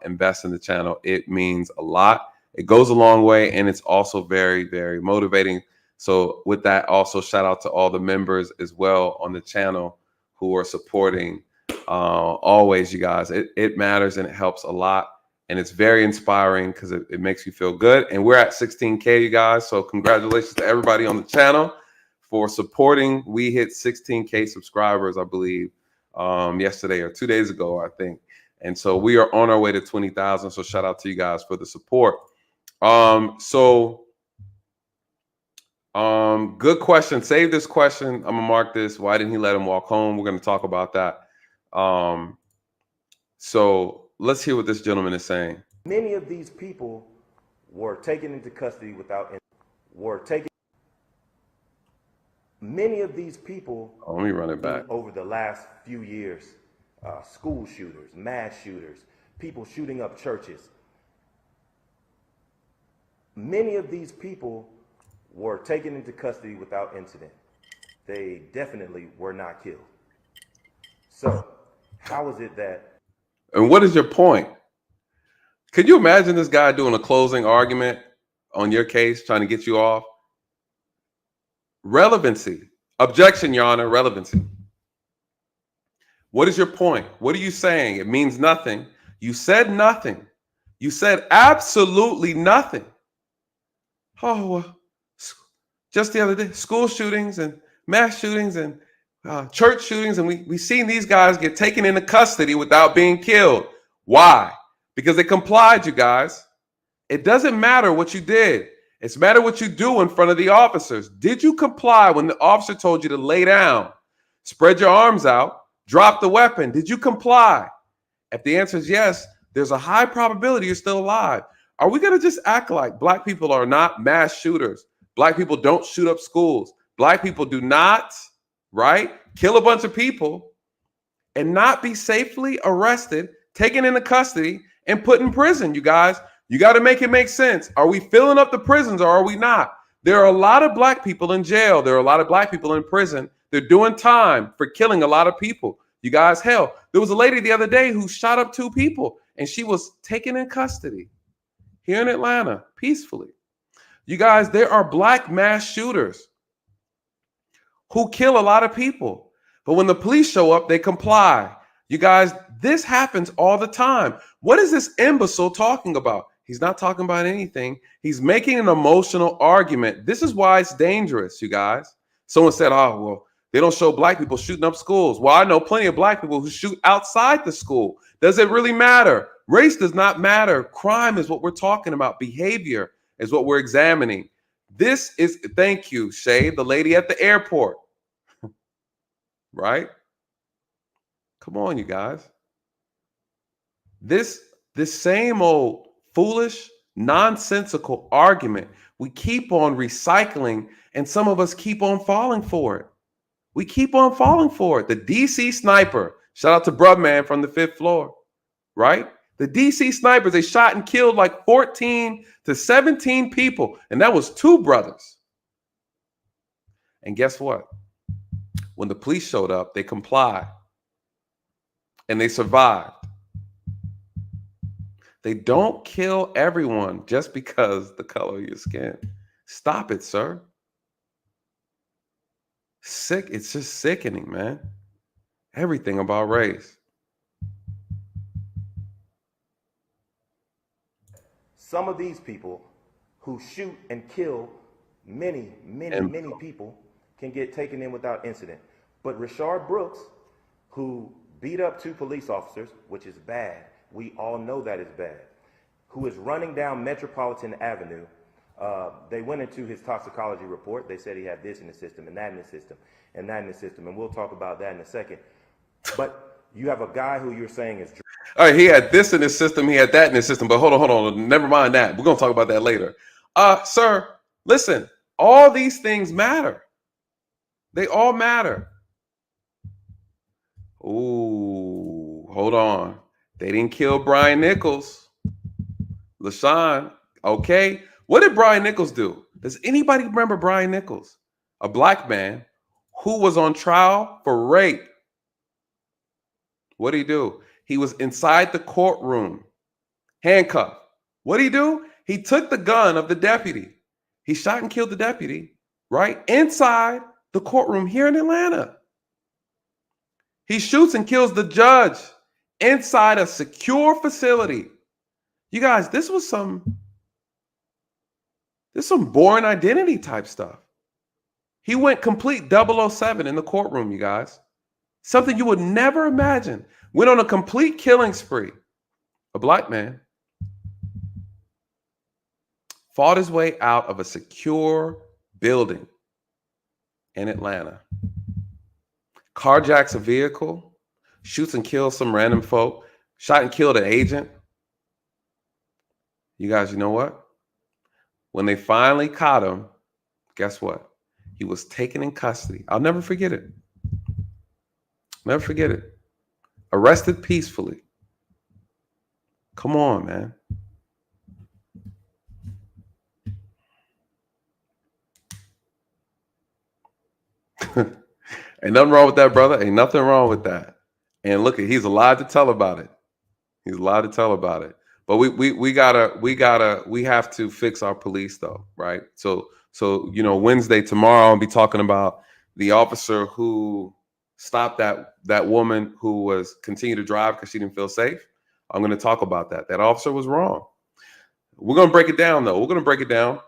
invest in the channel, it means a lot. It goes a long way, and it's also very, very motivating. So with that, also shout out to all the members as well on the channel who are supporting always, you guys. It matters and it helps a lot. And it's very inspiring because it makes you feel good. And we're at 16K, you guys. So congratulations to everybody on the channel for supporting. We hit 16K subscribers, I believe, yesterday or 2 days ago, I think. And so we are on our way to 20,000. So shout out to you guys for the support. Good question. Save this question. I'm gonna mark this. Why didn't he let him walk home? We're going to talk about that. So let's hear what this gentleman is saying. Many of these people were taken into custody Many of these people, let me run it back. Over the last few years, school shooters, mass shooters, people shooting up churches. Many of these people were taken into custody without incident. They definitely were not killed. So how is it that... And what is your point? Could you imagine this guy doing a closing argument on your case, trying to get you off? Relevancy. Objection, Your Honor. Relevancy. What is your point? What are you saying? It means nothing. You said nothing. You said absolutely nothing. Oh, just the other day, school shootings and mass shootings and church shootings, and we've seen these guys get taken into custody without being killed. Why? Because they complied, you guys. It doesn't matter what you did. It's matter what you do in front of the officers. Did you comply when the officer told you to lay down, spread your arms out, drop the weapon? Did you comply? If the answer is yes, there's a high probability you're still alive. Are we going to just act like black people are not mass shooters? Black people don't shoot up schools. Black people do not, right, kill a bunch of people and not be safely arrested, taken into custody, and put in prison, you guys. You got to make it make sense. Are we filling up the prisons or are we not? There are a lot of black people in jail. There are a lot of black people in prison. They're doing time for killing a lot of people. You guys, hell, there was a lady the other day who shot up 2 people and she was taken in custody here in Atlanta peacefully. You guys, there are black mass shooters who kill a lot of people. But when the police show up, they comply. You guys, this happens all the time. What is this imbecile talking about? He's not talking about anything. He's making an emotional argument. This is why it's dangerous, you guys. Someone said, oh, well, they don't show black people shooting up schools. Well, I know plenty of black people who shoot outside the school. Does it really matter? Race does not matter. Crime is what we're talking about. Behavior is what we're examining. This is, thank you, Shay, the lady at the airport. Right? Come on, you guys. This same old foolish, nonsensical argument, we keep on recycling, and some of us keep on falling for it. We keep on falling for it. The DC sniper, shout out to Brubman from the 5th floor, right? The DC snipers, they shot and killed like 14 to 17 people, and that was 2 brothers. And guess what? When the police showed up, they complied, and they survived. They don't kill everyone just because the color of your skin. Stop it, sir. Sick. It's just sickening, man. Everything about race. Some of these people who shoot and kill many people can get taken in without incident. But Rayshard Brooks, who beat up 2 police officers, which is bad, we all know that is bad, who is running down Metropolitan Avenue. They went into his toxicology report. They said he had this in the system and that in the system and that in the system. And we'll talk about that in a second. But you have a guy who you're saying is... All right, he had this in his system. He had that in his system. But hold on. Never mind that. We're going to talk about that later. Sir, listen, all these things matter. They all matter. Ooh, hold on. They didn't kill Brian Nichols. LaShawn, okay. What did Brian Nichols do? Does anybody remember Brian Nichols? A black man who was on trial for rape. What did he do? He was inside the courtroom, handcuffed. What did he do? He took the gun of the deputy. He shot and killed the deputy, right? Inside the courtroom here in Atlanta. He shoots and kills the judge inside a secure facility. You guys, this was some Born Identity type stuff. He went complete 007 in the courtroom, you guys. Something you would never imagine. Went on a complete killing spree. A black man fought his way out of a secure building in Atlanta. Carjacks a vehicle, shoots and kills some random folk, shot and killed an agent. You guys, you know what? When they finally caught him, guess what? He was taken in custody. I'll never forget it. Never forget it. Arrested peacefully. Come on, man. Ain't nothing wrong with that, brother. Ain't nothing wrong with that. And look, he's allowed to tell about it. He's allowed to tell about it. But we have to fix our police though, right? So Wednesday, tomorrow, I'll be talking about the officer who stopped that woman who was continuing to drive because she didn't feel safe. I'm going to talk about that. That officer was wrong. We're going to break it down though. We're going to break it down.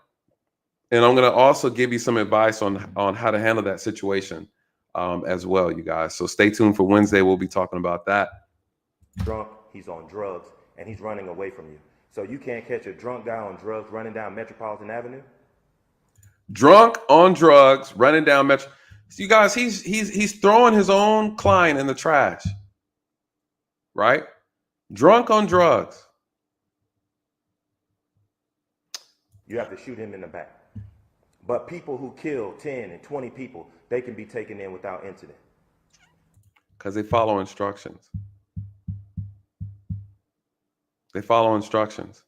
And I'm going to also give you some advice on how to handle that situation as well, you guys. So stay tuned for Wednesday. We'll be talking about that. Drunk, he's on drugs, and he's running away from you. So you can't catch a drunk guy on drugs running down Metropolitan Avenue? Drunk on drugs, running down Metro. So you guys, he's throwing his own client in the trash. Right? Drunk on drugs. You have to shoot him in the back. But people who kill 10 and 20 people, they can be taken in without incident. Because they follow instructions. They follow instructions.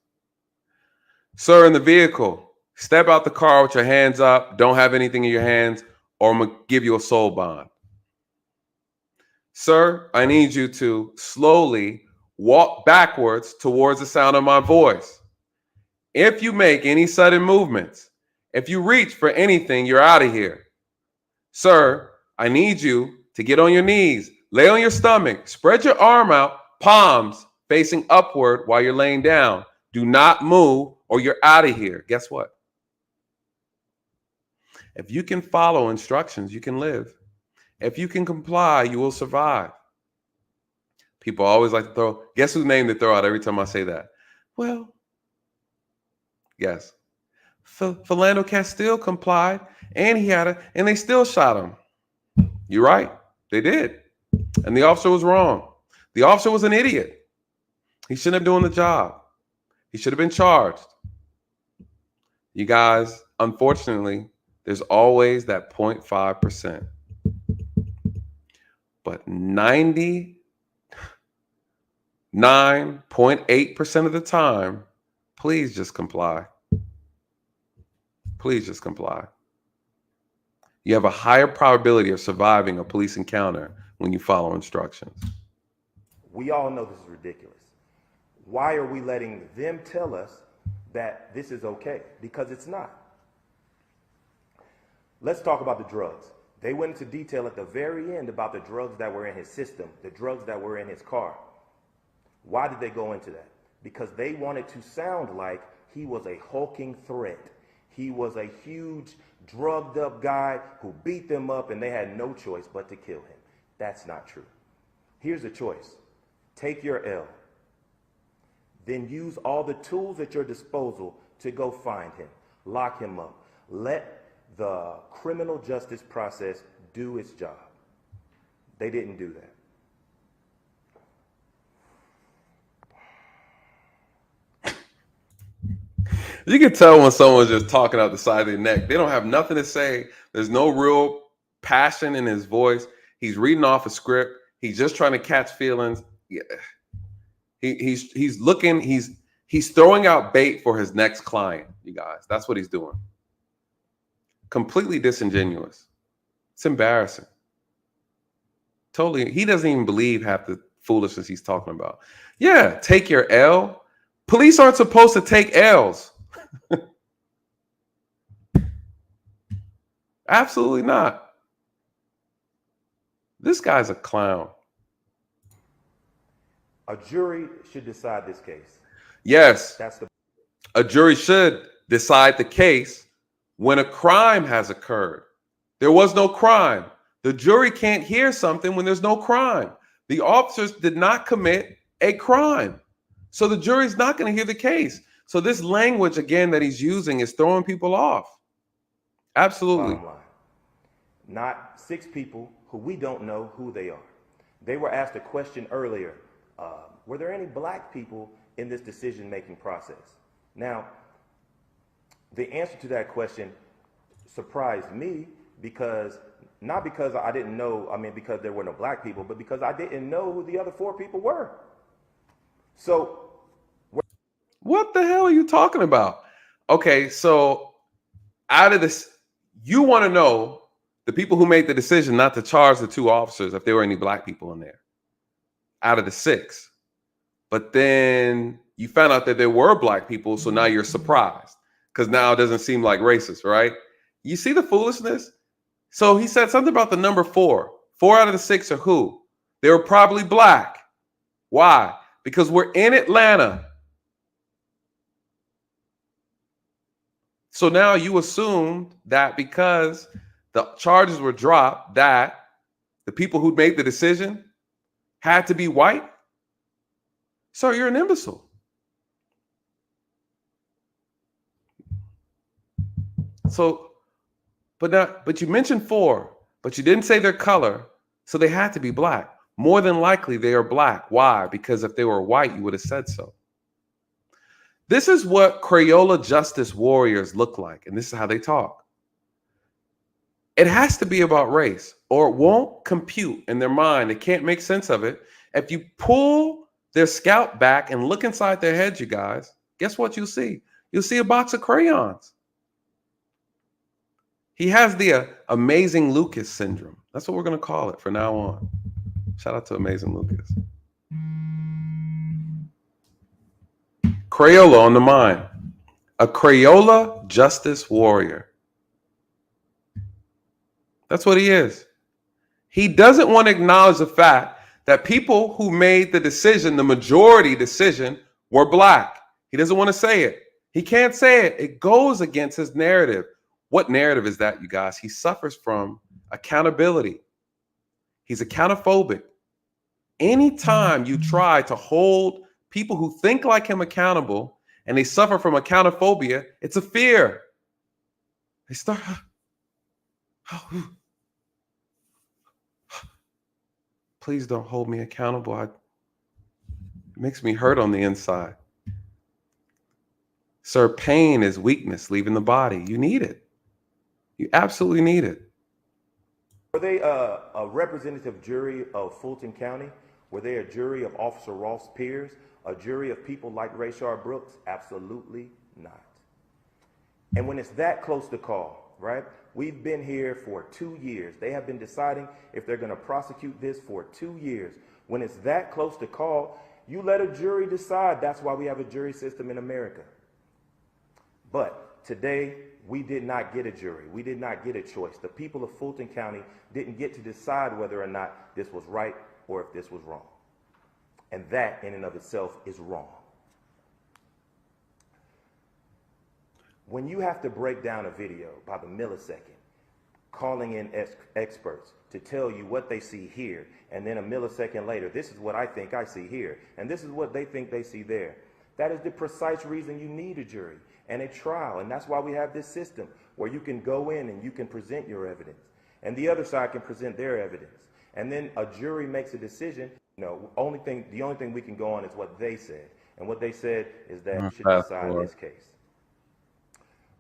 Sir, in the vehicle, step out the car with your hands up. Don't have anything in your hands, or I'm going to give you a soul bond. Sir, I need you to slowly walk backwards towards the sound of my voice. If you make any sudden movements, if you reach for anything, you're out of here. Sir, I need you to get on your knees, Lay on your stomach. Spread your arm out, palms facing upward while you're laying down. Do not move or you're out of here. Guess what? If you can follow instructions, you can live. If you can comply, you will survive. People always like to throw, guess whose name they throw out every time I say that? Well, yes. Philando Castile complied and and they still shot him. You're right. They did. And the officer was wrong. The officer was an idiot. He shouldn't have been doing the job. He should have been charged. You guys, unfortunately, there's always that 0.5%. But 99.8% of the time, please just comply. Please just comply. You have a higher probability of surviving a police encounter when you follow instructions. We all know this is ridiculous. Why are we letting them tell us that this is okay? Because it's not. Let's talk about the drugs. They went into detail at the very end about the drugs that were in his system, the drugs that were in his car. Why did they go into that? Because they wanted to sound like he was a hulking threat. He was a huge, drugged up guy who beat them up and they had no choice but to kill him. That's not true. Here's a choice. Take your L. Then use all the tools at your disposal to go find him. Lock him up. Let the criminal justice process do its job. They didn't do that. You can tell when someone's just talking out the side of their neck. They don't have nothing to say. There's no real passion in his voice. He's reading off a script. He's just trying to catch feelings. Yeah. He's looking. He's throwing out bait for his next client. You guys, that's what he's doing. Completely disingenuous. It's embarrassing. Totally. He doesn't even believe half the foolishness he's talking about. Yeah, take your L. Police aren't supposed to take L's. Absolutely not. This guy's a clown. A jury should decide this case. Yes. That's the A jury should decide the case when a crime has occurred. There was no crime. The jury can't hear something when there's no crime. The officers did not commit a crime. So the jury's not going to hear the case. So this language, again, that he's using is throwing people off. Absolutely. bottom line. Not 6 people who we don't know who they are. They were asked a question earlier. Were there any black people in this decision-making process? Now, the answer to that question surprised me because, not because I didn't know, because there were no black people, but because I didn't know who the other 4 people were. So, what the hell are you talking about? Okay, so out of this, you want to know the people who made the decision not to charge the 2 officers if there were any black people in there out of the 6. But then you found out that there were black people, so now you're surprised because now it doesn't seem like racist, right? You see the foolishness? So he said something about the number 4. 4 out of the 6 are who? They were probably black. Why? Because we're in Atlanta. So now you assumed that because the charges were dropped, that the people who made the decision had to be white? So you're an imbecile. So, but you mentioned 4, but you didn't say their color, so they had to be black. More than likely, they are black. Why? Because if they were white, you would have said so. This is what Crayola justice warriors look like, and this is how they talk. It has to be about race, or it won't compute in their mind. They can't make sense of it. If you pull their scalp back and look inside their heads, you guys, guess what you'll see? You'll see a box of crayons. He has the Amazing Lucas syndrome. That's what we're going to call it from now on. Shout out to Amazing Lucas. Crayola on the mind. A Crayola justice warrior. That's what he is. He doesn't want to acknowledge the fact that people who made the decision, the majority decision, were black. He doesn't want to say it. He can't say it. It goes against his narrative. What narrative is that, you guys? He suffers from accountability. He's accountophobic. Anytime you try to hold people who think like him accountable and they suffer from accountophobia, it's a fear. They start, please don't hold me accountable. It makes me hurt on the inside. Sir, pain is weakness leaving the body. You need it. You absolutely need it. Were they a representative jury of Fulton County? Were they a jury of Officer Ross' peers? A jury of people like Rayshard Brooks? Absolutely not. And when it's that close to call, right? We've been here for 2 years. They have been deciding if they're going to prosecute this for 2 years. When it's that close to call, you let a jury decide. That's why we have a jury system in America. But today, we did not get a jury. We did not get a choice. The people of Fulton County didn't get to decide whether or not this was right or if this was wrong. And that in and of itself is wrong. When you have to break down a video by the millisecond, calling in experts to tell you what they see here, and then a millisecond later, this is what I think I see here, and this is what they think they see there. That is the precise reason you need a jury and a trial. And that's why we have this system where you can go in and you can present your evidence, and the other side can present their evidence. And then a jury makes a decision. The only thing we can go on is what they said. And what they said is that you should decide this case.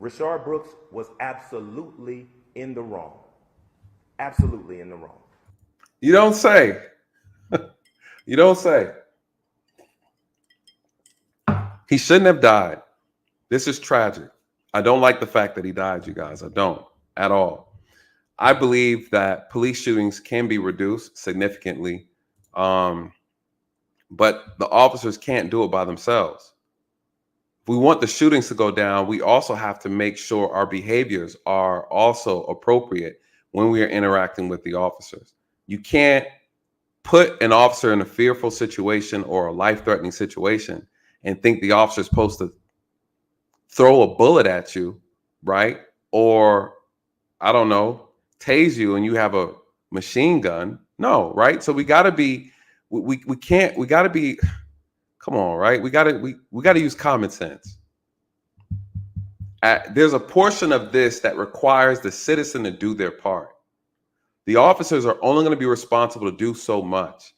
Rayshard Brooks was absolutely in the wrong. Absolutely in the wrong. You don't say. You don't say. He shouldn't have died. This is tragic. I don't like the fact that he died, you guys. I don't at all. I believe that police shootings can be reduced significantly, but the officers can't do it by themselves. If we want the shootings to go down, we also have to make sure our behaviors are also appropriate when we are interacting with the officers. You can't put an officer in a fearful situation or a life-threatening situation and think the officer is supposed to throw a bullet at you, right? Or, I don't know, tase you and you have a machine gun. No, right? So we got to be, we got to be, come on, right? We got to use common sense. There's a portion of this that requires the citizen to do their part. The officers are only going to be responsible to do so much.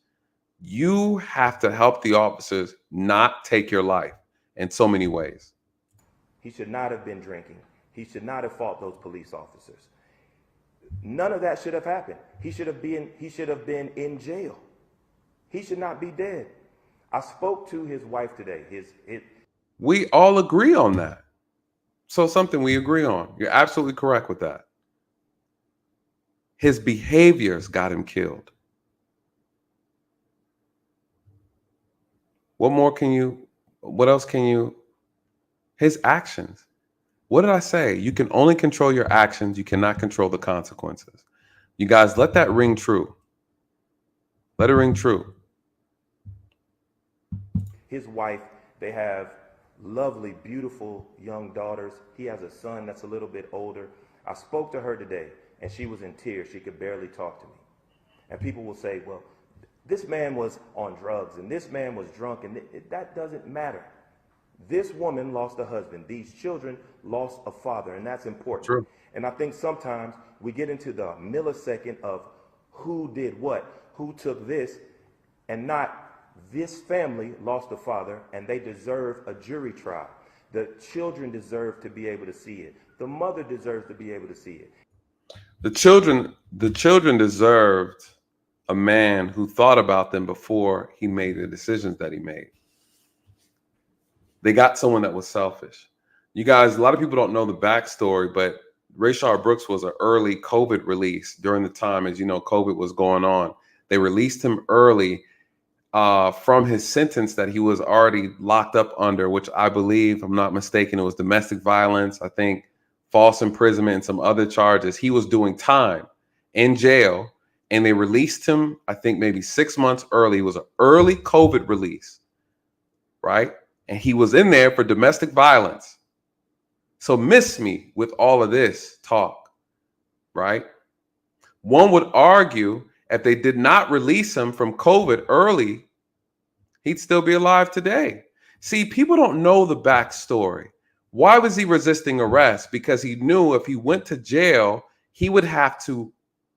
You have to help the officers not take your life in so many ways. He should not have been drinking. He should not have fought those police officers. None of that should have happened. He should have been in jail. He should not be dead. I spoke to his wife today. We all agree on that. So something we agree on. You're absolutely correct with that. His behaviors got him killed. What else can you, his actions. What did I say? You can only control your actions. You cannot control the consequences. You guys, let that ring true. Let it ring true. His wife, they have lovely, beautiful young daughters. He has a son that's a little bit older. I spoke to her today, and she was in tears. She could barely talk to me. And people will say, well, this man was on drugs, and this man was drunk, and that doesn't matter. This woman lost a husband. These children lost a father, and that's important. True. And I think sometimes we get into the millisecond of who did what, who took this, and not this family lost a father, and they deserve a jury trial. The children deserve to be able to see it. The mother deserves to be able to see it. The children deserved a man who thought about them before he made the decisions that he made. They got someone that was selfish. You guys, a lot of people don't know the backstory, but Rayshard Brooks was an early COVID release during the time, as you know, COVID was going on. They released him early from his sentence that he was already locked up under, which I believe, if I'm not mistaken, it was domestic violence, I think false imprisonment and some other charges. He was doing time in jail, and they released him, I think maybe 6 months early. It was an early COVID release, right? And he was in there for domestic violence. So miss me with all of this talk, right? One would argue if they did not release him from COVID early, he'd still be alive today. See, people don't know the backstory. Why was he resisting arrest? Because he knew if he went to jail, he would have to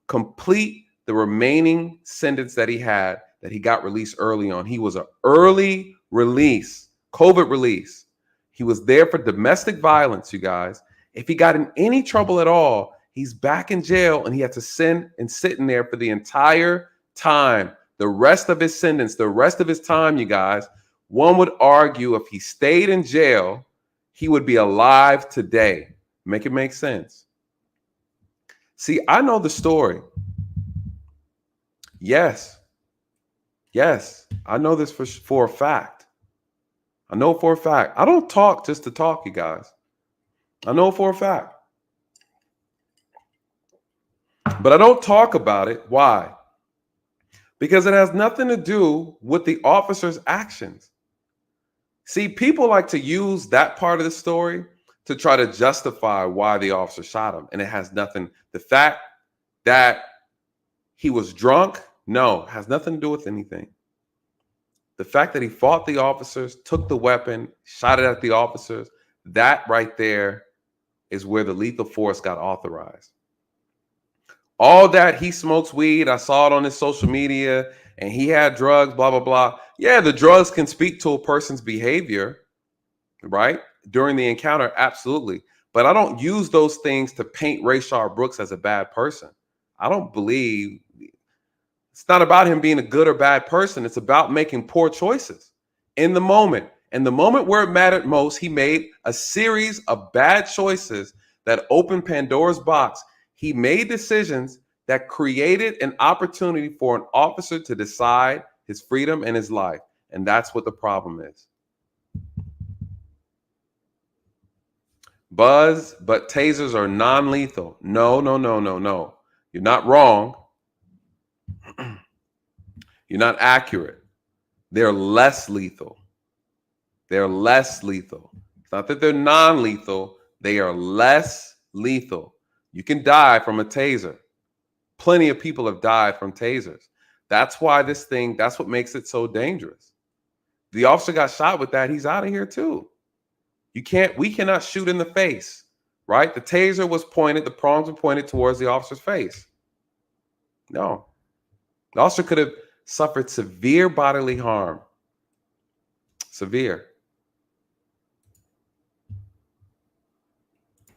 complete the remaining sentence that he had, that he got released early on. He was an early release, COVID release. He was there for domestic violence, you guys. If he got in any trouble at all, he's back in jail and he had to sit in there for the entire time. The rest of his sentence, the rest of his time, you guys, one would argue if he stayed in jail, he would be alive today. Make it make sense. See, I know the story. Yes, I know this for a fact. I know for a fact. I don't talk just to talk, you guys. I know for a fact. But I don't talk about it. Why? Because it has nothing to do with the officer's actions. See, people like to use that part of the story to try to justify why the officer shot him. And it has nothing. The fact that he was drunk, no, has nothing to do with anything. The fact that he fought the officers, took the weapon, shot it at the officers, that right there is where the lethal force got authorized. All that he smokes weed, I saw it on his social media, and he had drugs, blah, blah, blah. Yeah, the drugs can speak to a person's behavior, right? During the encounter, absolutely. But I don't use those things to paint Rayshard Brooks as a bad person. I don't believe it's not about him being a good or bad person. It's about making poor choices in the moment. And the moment where it mattered most, he made a series of bad choices that opened Pandora's box. He made decisions that created an opportunity for an officer to decide his freedom and his life. And that's what the problem is. Buzz, but tasers are non-lethal. No. You're not wrong. You're not accurate. They're less lethal. They're less lethal. It's not that they're non-lethal. They are less lethal. You can die from a taser. Plenty of people have died from tasers. That's why this thing, that's what makes it so dangerous. The officer got shot with that. He's out of here too. We cannot shoot in the face, right? The taser was pointed, the prongs were pointed towards the officer's face. No. The officer could have suffered severe bodily harm. Severe.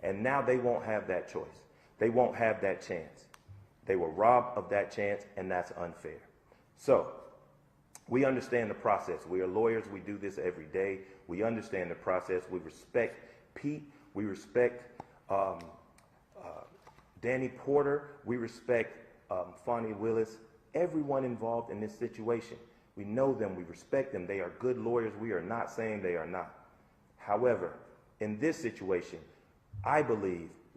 And now they won't have that choice. They won't have that chance. They were robbed of that chance, and that's unfair. So, we understand the process. We are lawyers. We do this every day. We understand the process. We respect Pete. We respect Danny Porter. We respect Fonnie Willis. Everyone involved in this situation. We know them. We respect them. They are good lawyers. We are not saying they are not. However, in this situation,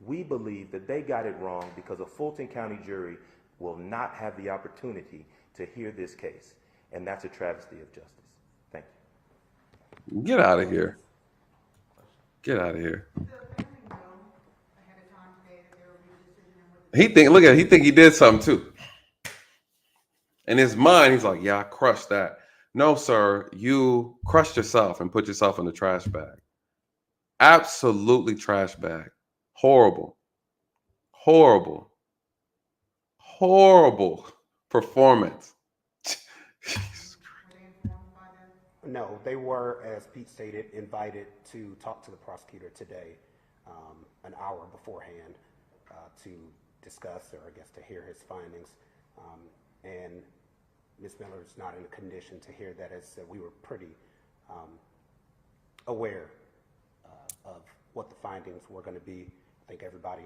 we believe that they got it wrong because a Fulton County jury will not have the opportunity to hear this case. And that's a travesty of justice. Thank you. Get out of here. Get out of here. He think he did something too. In his mind, he's like, yeah, I crushed that. No, sir, you crushed yourself and put yourself in the trash bag. Absolutely trash bag. Horrible performance. No, they were, as Pete stated, invited to talk to the prosecutor today, an hour beforehand, to discuss, or I guess to hear his findings. And Ms. Miller is not in a condition to hear that, as we were pretty aware of what the findings were going to be. I think everybody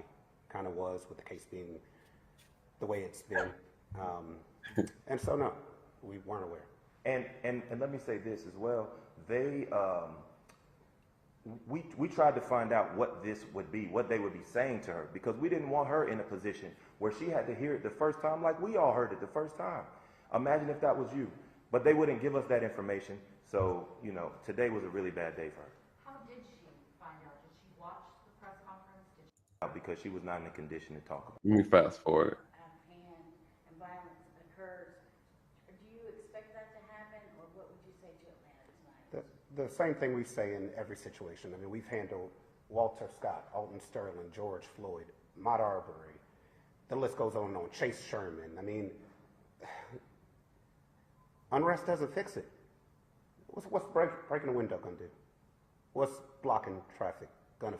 kind of was, with the case being the way it's been. And so, no, we weren't aware. And let me say this as well. we tried to find out what this would be, what they would be saying to her, because we didn't want her in a position where she had to hear it the first time like we all heard it the first time. Imagine if that was you. But they wouldn't give us that information. So, you know, today was a really bad day for her. How did she find out? Did she watch the press conference? Did she Because she was not in a condition to talk about it. Let me fast forward. and violence occurs? Do you expect that to happen, or what would you say to Atlanta tonight? The same thing we say in every situation. I mean, we've handled Walter Scott, Alton Sterling, George Floyd, Ahmaud Arbery. The list goes on and on. Chase Sherman. I mean, unrest doesn't fix it. What's breaking a window going to do? What's blocking traffic going to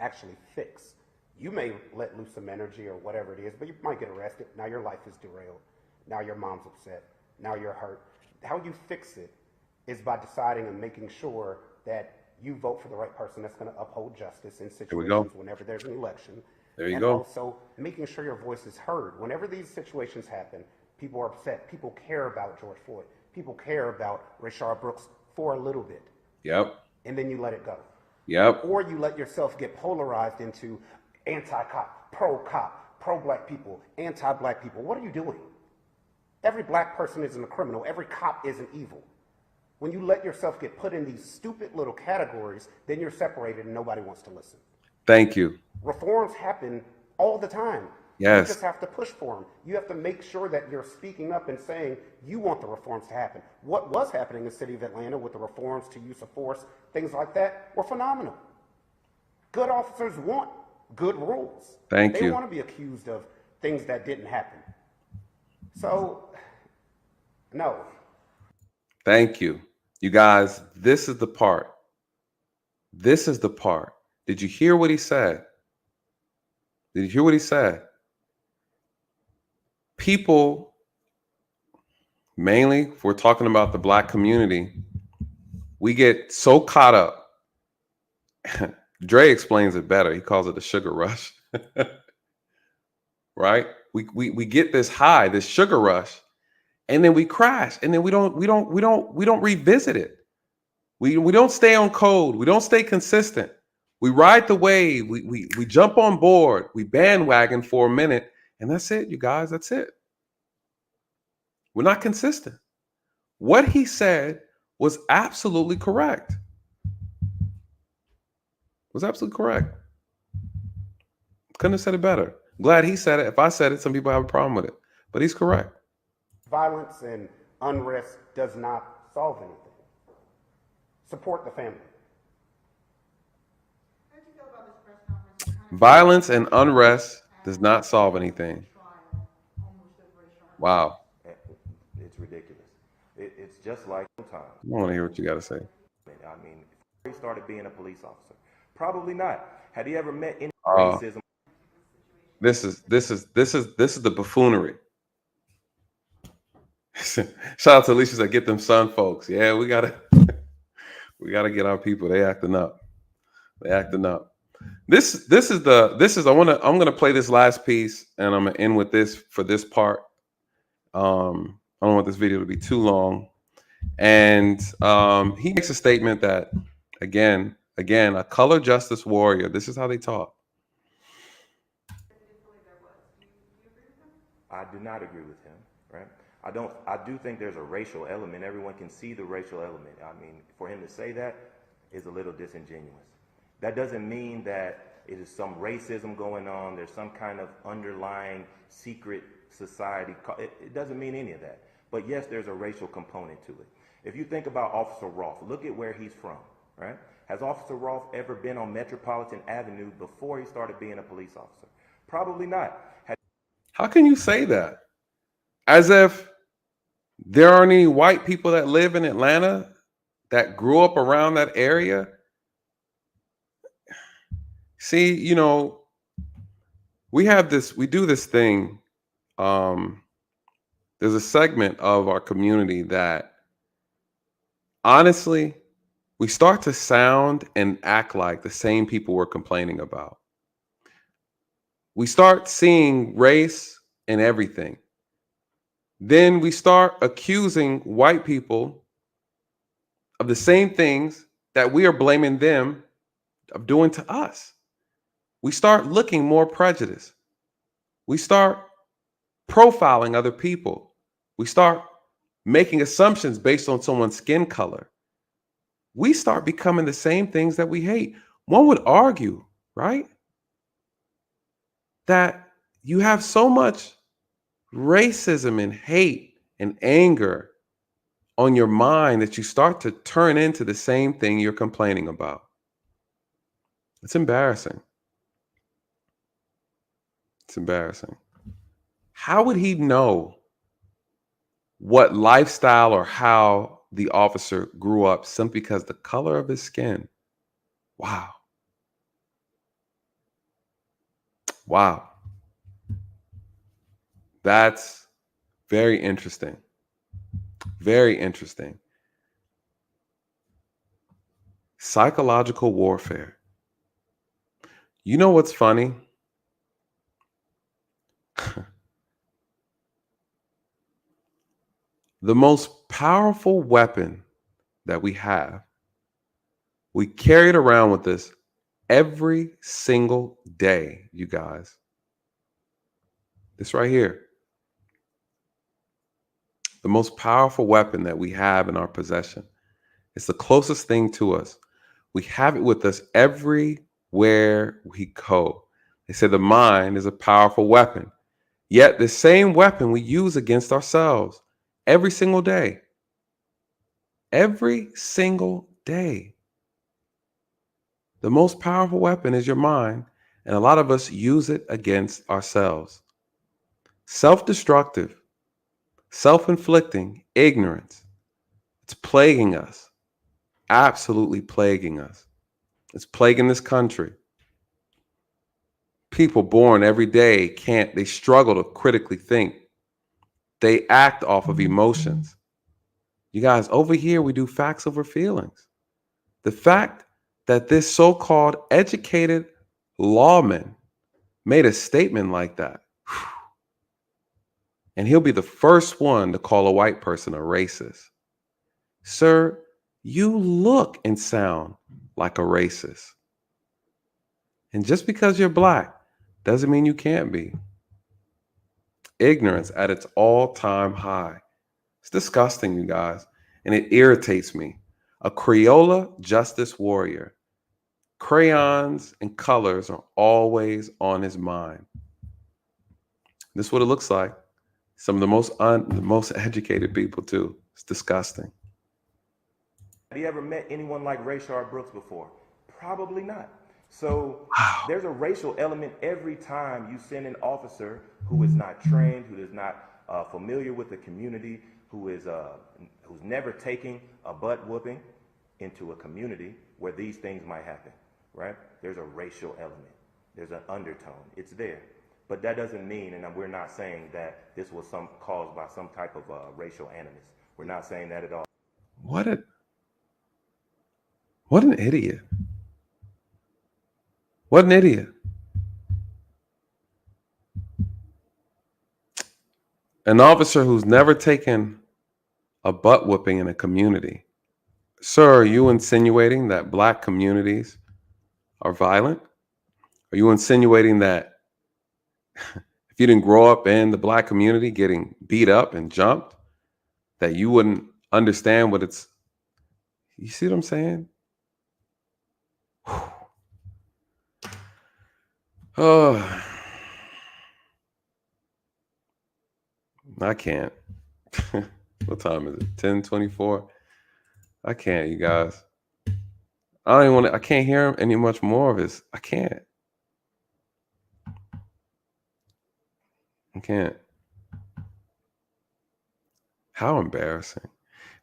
actually fix? You may let loose some energy or whatever it is, but you might get arrested. Now your life is derailed. Now your mom's upset. Now you're hurt. How you fix it is by deciding and making sure that you vote for the right person that's going to uphold justice in situations whenever there's an election. There you and go. Also making sure your voice is heard. Whenever these situations happen, people are upset. People care about George Floyd. People care about Rayshard Brooks for a little bit. Yep. And then you let it go. Yep. Or you let yourself get polarized into anti-cop, pro-black people, anti-black people. What are you doing? Every black person isn't a criminal. Every cop isn't evil. When you let yourself get put in these stupid little categories, then you're separated and nobody wants to listen. Thank you. Reforms happen all the time. Yes. You just have to push for them. You have to make sure that you're speaking up and saying you want the reforms to happen. What was happening in the city of Atlanta with the reforms to use of force, things like that, were phenomenal. Good officers want good rules. Thank you. They want to be accused of things that didn't happen. So, no. Thank you. You guys, this is the part. This is the part. Did you hear what he said? Did you hear what he said? People, mainly if we're talking about the black community, we get so caught up. Dre explains it better. He calls it the sugar rush. Right? We get this high, this sugar rush, and then we crash, and then we don't revisit it. We don't stay on code. We don't stay consistent. We ride the wave. We jump on board. We bandwagon for a minute, and that's it, you guys. That's it. We're not consistent. What he said was absolutely correct. Was absolutely correct. Couldn't have said it better. Glad he said it. If I said it, some people have a problem with it, but he's correct. Violence and unrest does not solve anything. Support the family. How did you feel about this press conference? Violence and unrest does not solve anything. Wow. It's ridiculous. It's just like sometimes. I want to hear what you got to say. I mean, before he started being a police officer, probably not. Had he ever met any racism? This is the buffoonery. Shout out to Alicia that get them son folks. Yeah, we gotta get our people. They acting up. I'm gonna play this last piece, and I'm gonna end with this for this part. I don't want this video to be too long. And he makes a statement that again, a color justice warrior. This is how they talk. I do not agree with him, right? I do think there's a racial element. Everyone can see the racial element. I mean, for him to say that is a little disingenuous. That doesn't mean that it is some racism going on. There's some kind of underlying secret society. It doesn't mean any of that. But yes, there's a racial component to it. If you think about Officer Rolfe, look at where he's from, right? Has Officer Rolfe ever been on Metropolitan Avenue before he started being a police officer? Probably not. How can you say that? As if there aren't any white people that live in Atlanta that grew up around that area. See, you know, we do this thing. There's a segment of our community that honestly, we start to sound and act like the same people we're complaining about. We start seeing race in everything. Then we start accusing white people of the same things that we are blaming them doing to us. We start looking more prejudiced. We start profiling other people. We start making assumptions based on someone's skin color. We start becoming the same things that we hate. One would argue, right, that you have so much racism and hate and anger on your mind that you start to turn into the same thing you're complaining about. It's embarrassing. It's embarrassing. How would he know what lifestyle or how the officer grew up simply because the color of his skin? Wow. Wow. That's very interesting. Very interesting. Psychological warfare. You know what's funny? The most powerful weapon that we have, we carry it around with us every single day, you guys. This right here. The most powerful weapon that we have in our possession. It's the closest thing to us. We have it with us everywhere we go. They say the mind is a powerful weapon. Yet the same weapon we use against ourselves every single day. Every single day. The most powerful weapon is your mind, and a lot of us use it against ourselves. Self-destructive, self-inflicting ignorance. It's plaguing us. Absolutely plaguing us. It's plaguing this country. People born every day they struggle to critically think. They act off of emotions. You guys, over here, we do facts over feelings. The fact that this so-called educated lawman made a statement like that, and he'll be the first one to call a white person a racist. Sir, you look and sound like a racist. And just because you're black doesn't mean you can't be. Ignorance at its all-time high. It's disgusting, you guys, and it irritates me. A Crayola justice warrior. Crayons and colors are always on his mind. This is what it looks like. Some of the most educated people too. It's disgusting. Have you ever met anyone like Rayshard Brooks before? Probably not. So there's a racial element every time you send an officer who is not trained, who is not familiar with the community, who's never taking a butt whooping into a community where these things might happen, right? There's a racial element. There's an undertone. It's there. But that doesn't mean, and we're not saying that this was caused by some type of racial animus. We're not saying that at all. What an idiot. What an idiot. An officer who's never taken a butt whooping in a community. Sir, are you insinuating that black communities are violent? Are you insinuating that if you didn't grow up in the black community getting beat up and jumped, that you wouldn't understand what it's... You see what I'm saying? Oh, I can't. What time is it? 10:24. I can't, you guys. I don't even want to. I can't hear him any much more of his. I can't. I can't. How embarrassing.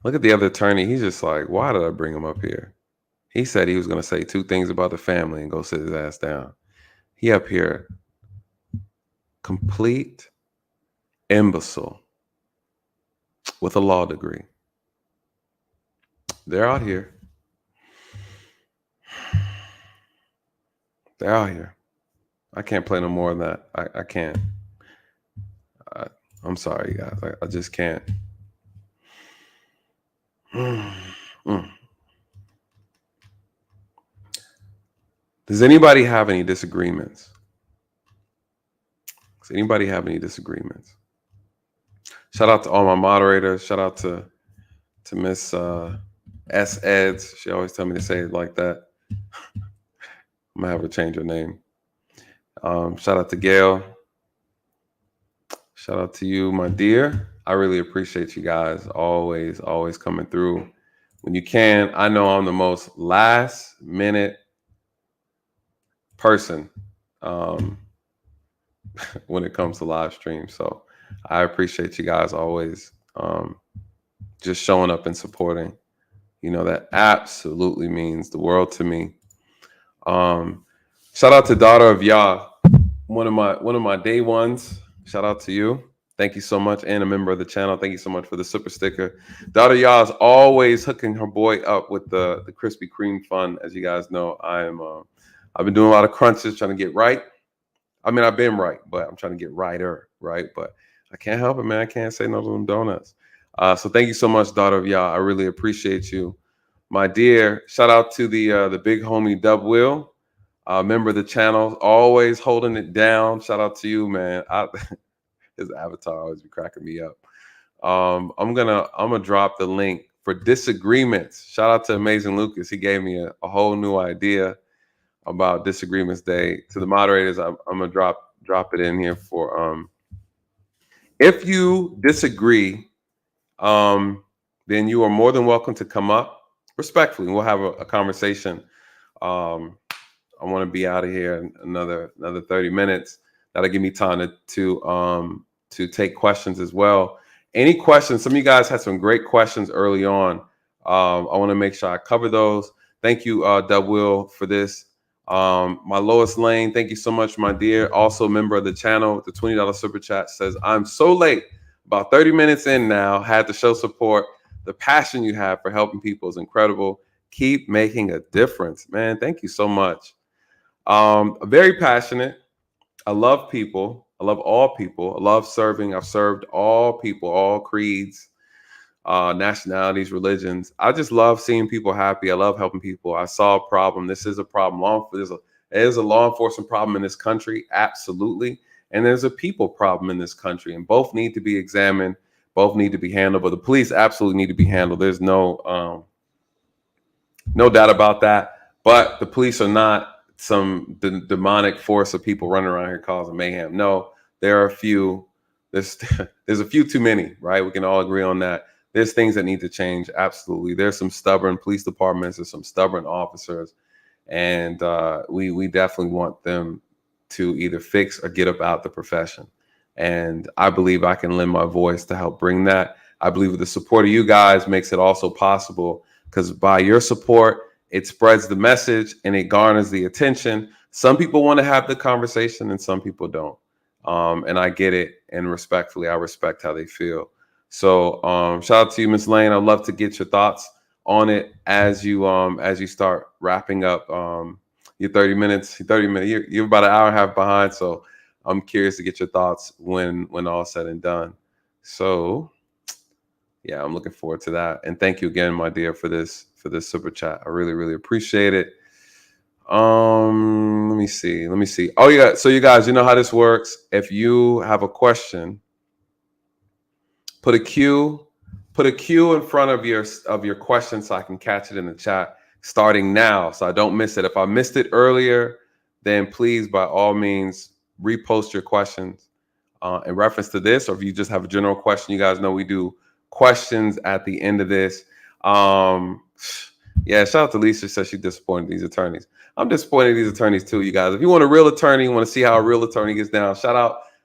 Look at the other attorney. He's just like, why did I bring him up here? He said he was going to say 2 things about the family and go sit his ass down. He up here, complete imbecile with a law degree. They're out here. They're out here. I can't play no more of that. I can't. I'm sorry, you guys. I just can't. Does anybody have any disagreements? Does anybody have any disagreements? Shout out to all my moderators. Shout out to Miss S. Eds. She always tell me to say it like that. I'm gonna have her change her name. Shout out to Gail. Shout out to you, my dear. I really appreciate you guys always coming through when you can. I know I'm the most last minute person when it comes to live stream. So I appreciate you guys always just showing up and supporting. You know, that absolutely means the world to me. Shout out to Daughter of Yah, one of my day ones. Shout out to you. Thank you so much, and a member of the channel. Thank you so much for the super sticker. Daughter Yah is always hooking her boy up with the Krispy Kreme fun. As you guys know, I've been doing a lot of crunches trying to get right. I mean, I've been right, but I'm trying to get righter, right? But I can't help it, man. I can't say no to them donuts. So thank you so much, Daughter of Yah. I really appreciate you, my dear. Shout out to the big homie Dub Will, member of the channel, always holding it down. Shout out to you, man. His avatar always be cracking me up. I'm gonna drop the link for disagreements. Shout out to Amazing Lucas. He gave me a whole new idea about Disagreements Day. To the moderators, I'm gonna drop it in here for if you disagree, then you are more than welcome to come up respectfully. We'll have a conversation. I want to be out of here in another 30 minutes. That'll give me time to take questions as well. Any questions? Some of you guys had some great questions early on. I want to make sure I cover those. Thank you, Dub Will, for this. My Lois Lane, thank you so much, my dear. Also, member of the channel, the $20 super chat says, I'm so late, about 30 minutes in now, had to show support. The passion you have for helping people is incredible. Keep making a difference, man. Thank you so much. Very passionate. I love people. I love all people. I love serving. I've served all people, all creeds, nationalities, religions. I just love seeing people happy. I love helping people. I saw a problem. This is a problem. There's a law enforcement problem in this country, absolutely. And there's a people problem in this country, and both need to be examined. Both need to be handled. But the police absolutely need to be handled. There's no doubt about that. But the police are not some demonic force of people running around here causing mayhem. No, there are a few. There's a few too many, right? We can all agree on that. There's things that need to change. Absolutely. There's some stubborn police departments. There's some stubborn officers. And we definitely want them to either fix or get up out the profession. And I believe I can lend my voice to help bring that. I believe with the support of you guys makes it also possible, because by your support, it spreads the message and it garners the attention. Some people want to have the conversation and some people don't. And I get it. And respectfully, I respect how they feel. So shout out to you, Ms. Lane. I'd love to get your thoughts on it as you start wrapping up your 30 minutes. You're about an hour and a half behind. So I'm curious to get your thoughts when all's said and done. So yeah, I'm looking forward to that. And thank you again, my dear, for this super chat. I really, really appreciate it. Let me see. Oh, yeah. So you guys, you know how this works. If you have a question, put a Q in front of your question so I can catch it in the chat starting now, so I don't miss it. If I missed it earlier, then please, by all means, repost your questions in reference to this, or if you just have a general question. You guys know we do questions at the end of this. Yeah, shout out to Lisa. Says she's disappointed in these attorneys. I'm disappointed in these attorneys too, you guys. If you want a real attorney, you want to see how a real attorney gets down,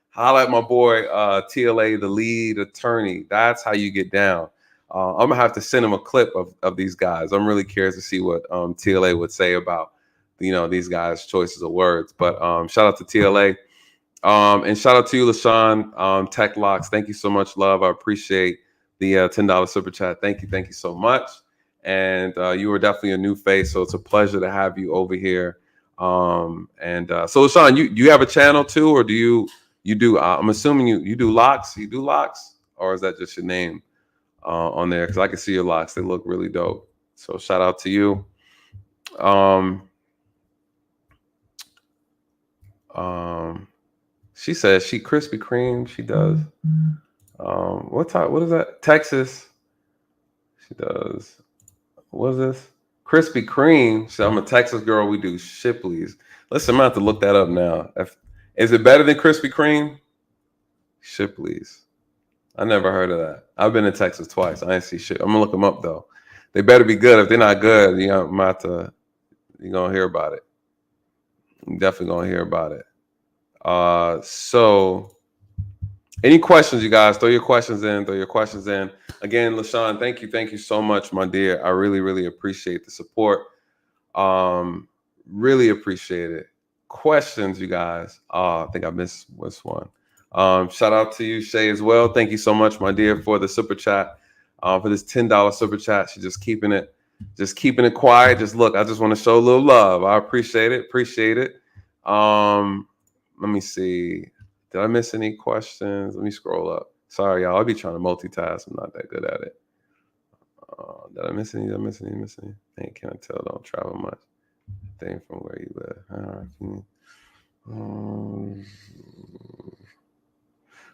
holla at my boy TLA, the lead attorney. That's how you get down. I'm gonna have to send him a clip of these guys. I'm really curious to see what TLA would say about these guys' choices of words. But shout out to TLA. And shout out to you, LaShawn, Tech Locks. Thank you so much, love. I appreciate the $10 super chat. Thank you so much. And you are definitely a new face, so it's a pleasure to have you over here. So LaShawn, you have a channel too, or do you do? I'm assuming you do locks. You do locks, or is that just your name on there? Because I can see your locks; they look really dope. So shout out to you. She says she Krispy Kreme. She does. What type? What is that? Texas. She does. What is this? Krispy Kreme. So I'm a Texas girl. We do Shipley's. Listen, I'm gonna have to look that up now. Is it better than Krispy Kreme? Shipley's. I never heard of that. I've been to Texas twice. I ain't see shit. I'm gonna look them up though. They better be good. If they're not good, you're gonna hear about it. You're definitely gonna hear about it. So any questions, you guys? Throw your questions in. Again, LaShawn, thank you so much, my dear. I really, really appreciate the support. Really appreciate it. Questions, you guys? I think I missed one. Shout out to you, Shay, as well. Thank you so much, my dear, for the super chat. For this $10 super chat. She's just keeping it quiet. I just want to show a little love. I appreciate it. Let me see. Did I miss any questions? Let me scroll up. Sorry, y'all. I'll be trying to multitask. I'm not that good at it. Did I miss any? Hey, can I tell? Don't travel much. Thing from where you live.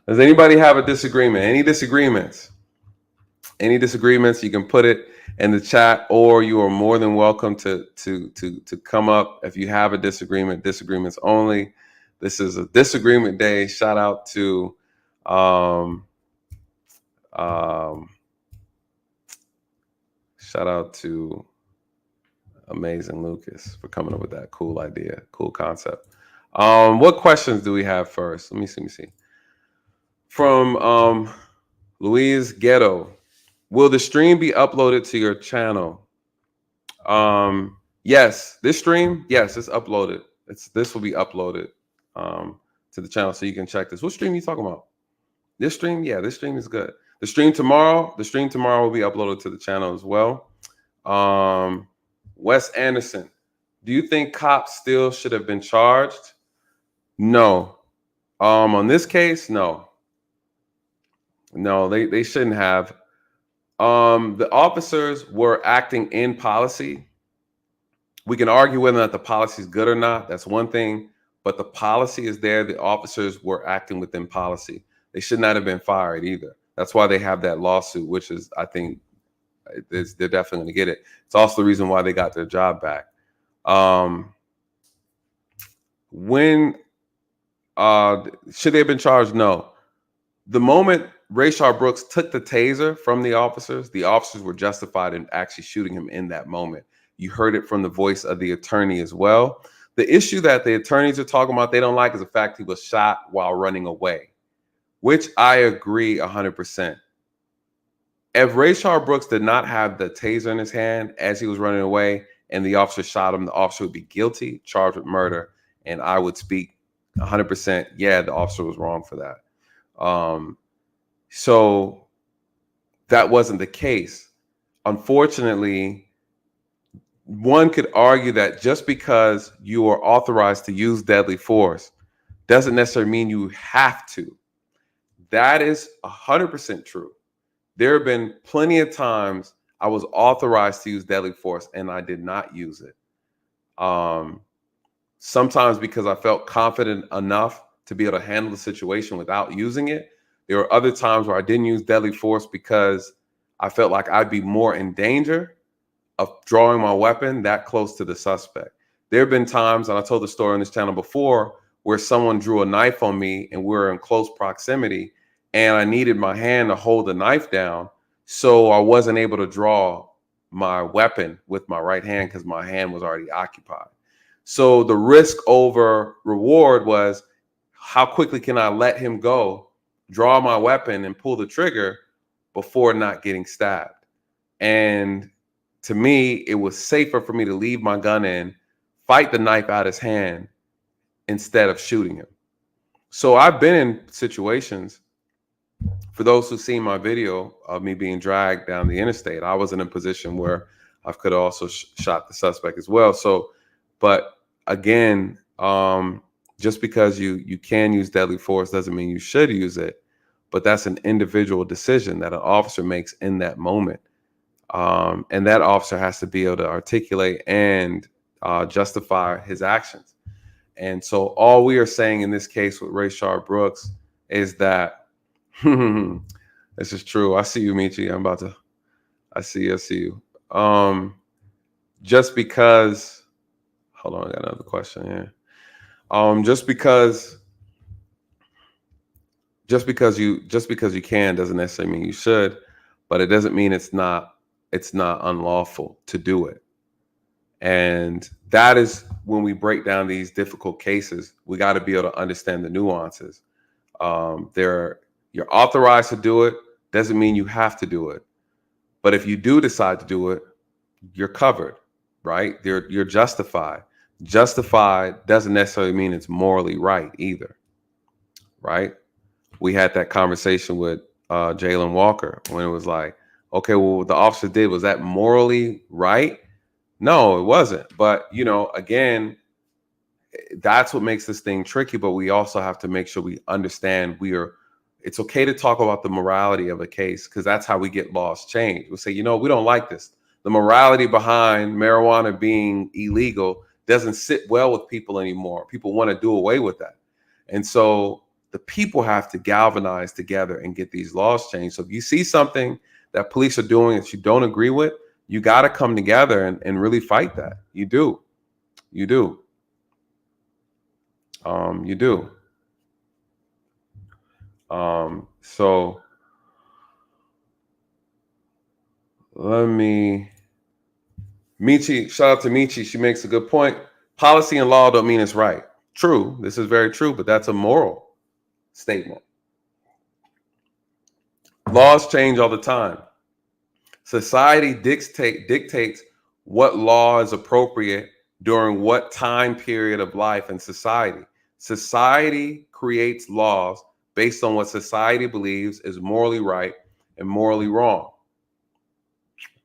Does anybody have a disagreement? Any disagreements? You can put it in the chat, or you are more than welcome to come up if you have a disagreement. Disagreements only. This is a disagreement day. Shout out to Amazing Lucas for coming up with that cool idea, cool concept. What questions do we have first? Let me see. From Louise Ghetto. Will the stream be uploaded to your channel? Yes, this stream, yes, it's uploaded. This will be uploaded to the channel so you can check this. What stream are you talking about? This stream? Yeah, this stream is good. The stream tomorrow will be uploaded to the channel as well. Wes Anderson, do you think cops still should have been charged? No. On this case, no. No, they shouldn't have. The officers were acting in policy. We can argue whether or not the policy is good or not. That's one thing. But the policy is there. The officers were acting within policy. They should not have been fired either. That's why they have that lawsuit, which is, I think, they're definitely going to get it. It's also the reason why they got their job back. When should they have been charged? No. The moment Rayshard Brooks took the taser from the officers were justified in actually shooting him in that moment. You heard it from the voice of the attorney as well. The issue that the attorneys are talking about, they don't like, is the fact he was shot while running away, which I agree 100%. If Rayshard Brooks did not have the taser in his hand as he was running away and the officer shot him, the officer would be guilty, charged with murder, and I would speak 100%, yeah, the officer was wrong for that. So that wasn't the case. Unfortunately, one could argue that just because you are authorized to use deadly force doesn't necessarily mean you have to. That is 100% true. There have been plenty of times I was authorized to use deadly force and I did not use it. Sometimes because I felt confident enough to be able to handle the situation without using it. There were other times where I didn't use deadly force because I felt like I'd be more in danger of drawing my weapon that close to the suspect. There have been times, and I told the story on this channel before, where someone drew a knife on me and we were in close proximity and I needed my hand to hold the knife down. So I wasn't able to draw my weapon with my right hand because my hand was already occupied. So the risk over reward was, how quickly can I let him go, draw my weapon and pull the trigger before not getting stabbed? And to me, it was safer for me to leave my gun in, fight the knife out his hand instead of shooting him. So I've been in situations, for those who've seen my video of me being dragged down the interstate, I was in a position where I could have also shot the suspect as well. So, but again, just because you can use deadly force doesn't mean you should use it, but that's an individual decision that an officer makes in that moment. And that officer has to be able to articulate and justify his actions. And so all we are saying in this case with Rayshard Brooks is that this is true. I see you, Michi. I see you. Just because, hold on, I got another question here. Just because you can doesn't necessarily mean you should, but it doesn't mean it's not unlawful to do it. And that is when we break down these difficult cases, we got to be able to understand the nuances. You're authorized to do it, doesn't mean you have to do it. But if you do decide to do it, you're covered, right? You're justified. Justified doesn't necessarily mean it's morally right either, right? We had that conversation with Jalen Walker when it was like, okay, well, what the officer did, was that morally right? No, it wasn't. But, again, that's what makes this thing tricky. But we also have to make sure we understand it's okay to talk about the morality of a case, because that's how we get laws changed. We'll say, we don't like this. The morality behind marijuana being illegal doesn't sit well with people anymore. People want to do away with that. And so the people have to galvanize together and get these laws changed. So if you see something that police are doing that you don't agree with, you got to come together and really fight that. You do. So Michi, shout out to Michi. She makes a good point. Policy and law don't mean it's right. True. This is very true, but that's a moral statement. Laws change all the time. Society dictates what law is appropriate during what time period of life in society. Society creates laws based on what society believes is morally right and morally wrong,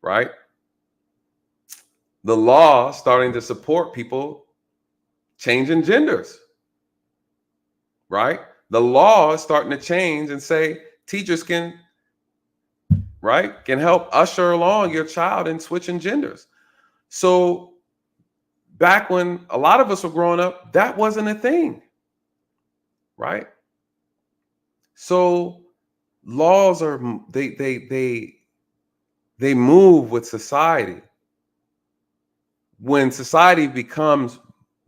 right? The law starting to support people changing genders, right? The law is starting to change and say teachers can help usher along your child in switching genders. So back when a lot of us were growing up, that wasn't a thing, right? So laws they move with society. When society becomes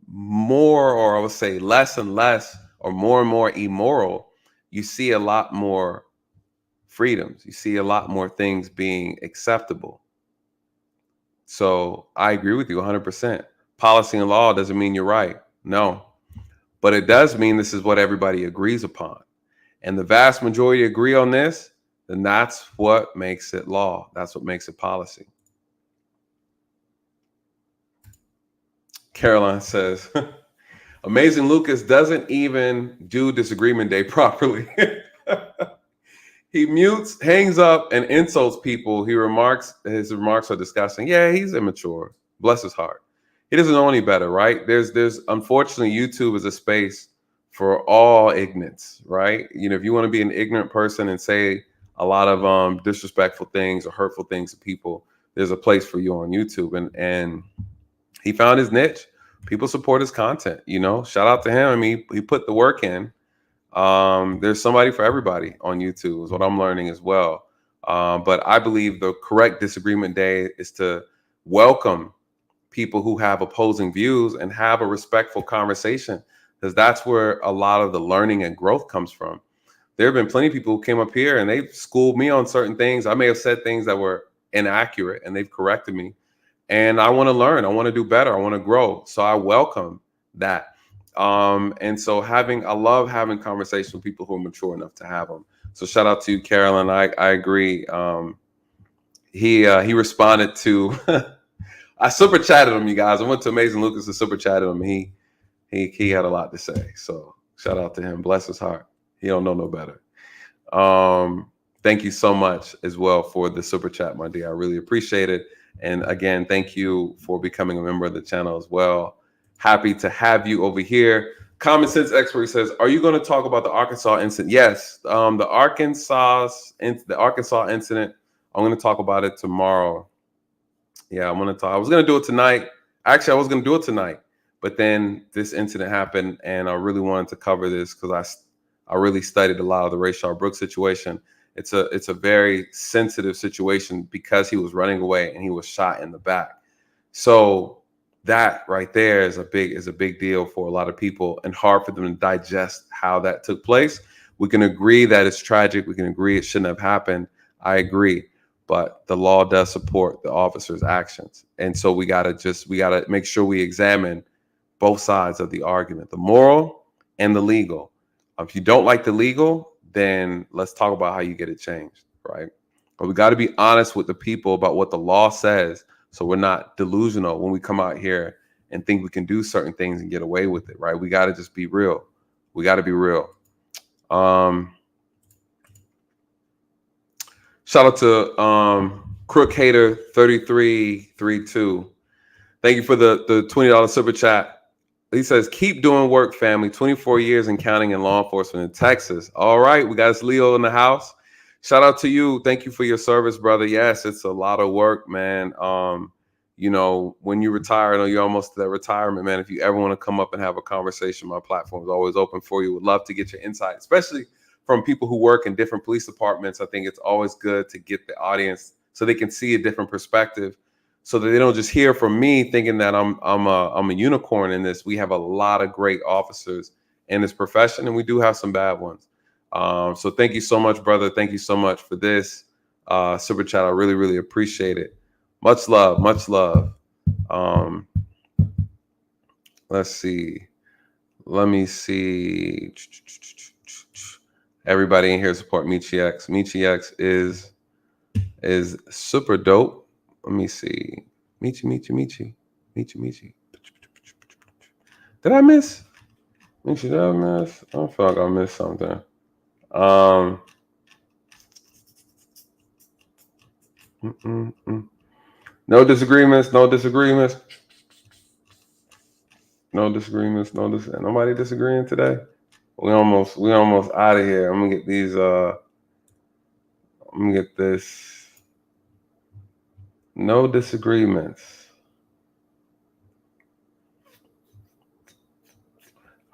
more, or I would say less and less, or more and more immoral, you see a lot more freedoms. You see a lot more things being acceptable. So I agree with you 100%. Policy and law doesn't mean you're right. No. But it does mean this is what everybody agrees upon. And the vast majority agree on this, then that's what makes it law. That's what makes it policy. Caroline says, Amazing Lucas doesn't even do disagreement day properly. He mutes, hangs up, and insults people. His remarks are disgusting. Yeah, he's immature. Bless his heart. He doesn't know any better, right? There's unfortunately, YouTube is a space for all ignorance, right? If you want to be an ignorant person and say a lot of disrespectful things or hurtful things to people, there's a place for you on YouTube. And he found his niche. People support his content, shout out to him. I mean, he put the work in. There's somebody for everybody on YouTube is what I'm learning as well. But I believe the correct disagreement day is to welcome people who have opposing views and have a respectful conversation, because that's where a lot of the learning and growth comes from. There have been plenty of people who came up here and they've schooled me on certain things. I may have said things that were inaccurate and they've corrected me. And I want to learn. I want to do better. I want to grow. So I welcome that. And so I love having conversations with people who are mature enough to have them. So shout out to you, Carolyn. I agree. He responded to, I super chatted him, you guys. I went to Amazing Lucas and super chatted him. He had a lot to say. So shout out to him. Bless his heart. He don't know no better. Thank you so much as well for the super chat, my dear. I really appreciate it. And again, thank you for becoming a member of the channel as well. Happy to have you over here. Common Sense Expert says, are you going to talk about the Arkansas incident? Yes. The Arkansas incident, I'm going to talk about it tomorrow. Yeah, I was going to do it tonight. Actually, I was going to do it tonight, But then this incident happened, and I really wanted to cover this because I really studied a lot of the Rayshard Brooks situation. It's a very sensitive situation because he was running away and he was shot in the back. So that right there is a big deal for a lot of people, and hard for them to digest how that took place. We can agree that it's tragic. We can agree it shouldn't have happened. I agree. But the law does support the officer's actions. And so we gotta make sure we examine both sides of the argument, the moral and the legal. If you don't like the legal, then let's talk about how you get it changed, right? But we got to be honest with the people about what the law says, so we're not delusional when we come out here and think we can do certain things and get away with it, right? We got to just be real. We got to be real. Shout out to Crook Hater 3332. Thank you for the $20 super chat. He says, keep doing work, family. 24 years and counting in law enforcement in Texas. All right. We got Leo in the house. Shout out to you. Thank you for your service, brother. Yes, it's a lot of work, man. You know, when you retire, I know you're almost to that retirement, man. If you ever want to come up and have a conversation, my platform is always open for you. Would love to get your insight, especially from people who work in different police departments. I think it's always good to get the audience so they can see a different perspective, so that they don't just hear from me thinking that I'm a unicorn in this. We have a lot of great officers in this profession, and we do have some bad ones. So thank you so much, brother. Thank you so much for this super chat. I really, really appreciate it. Much love, much love. Let's see. Let me see. Everybody in here support Michi X. Michi X is super dope. Let me see. Michi. Did I miss? Michi, did I miss? I feel like I missed something. No disagreements. Nobody disagreeing today. We almost out of here. I'm gonna get these. I'm gonna get this. No disagreements.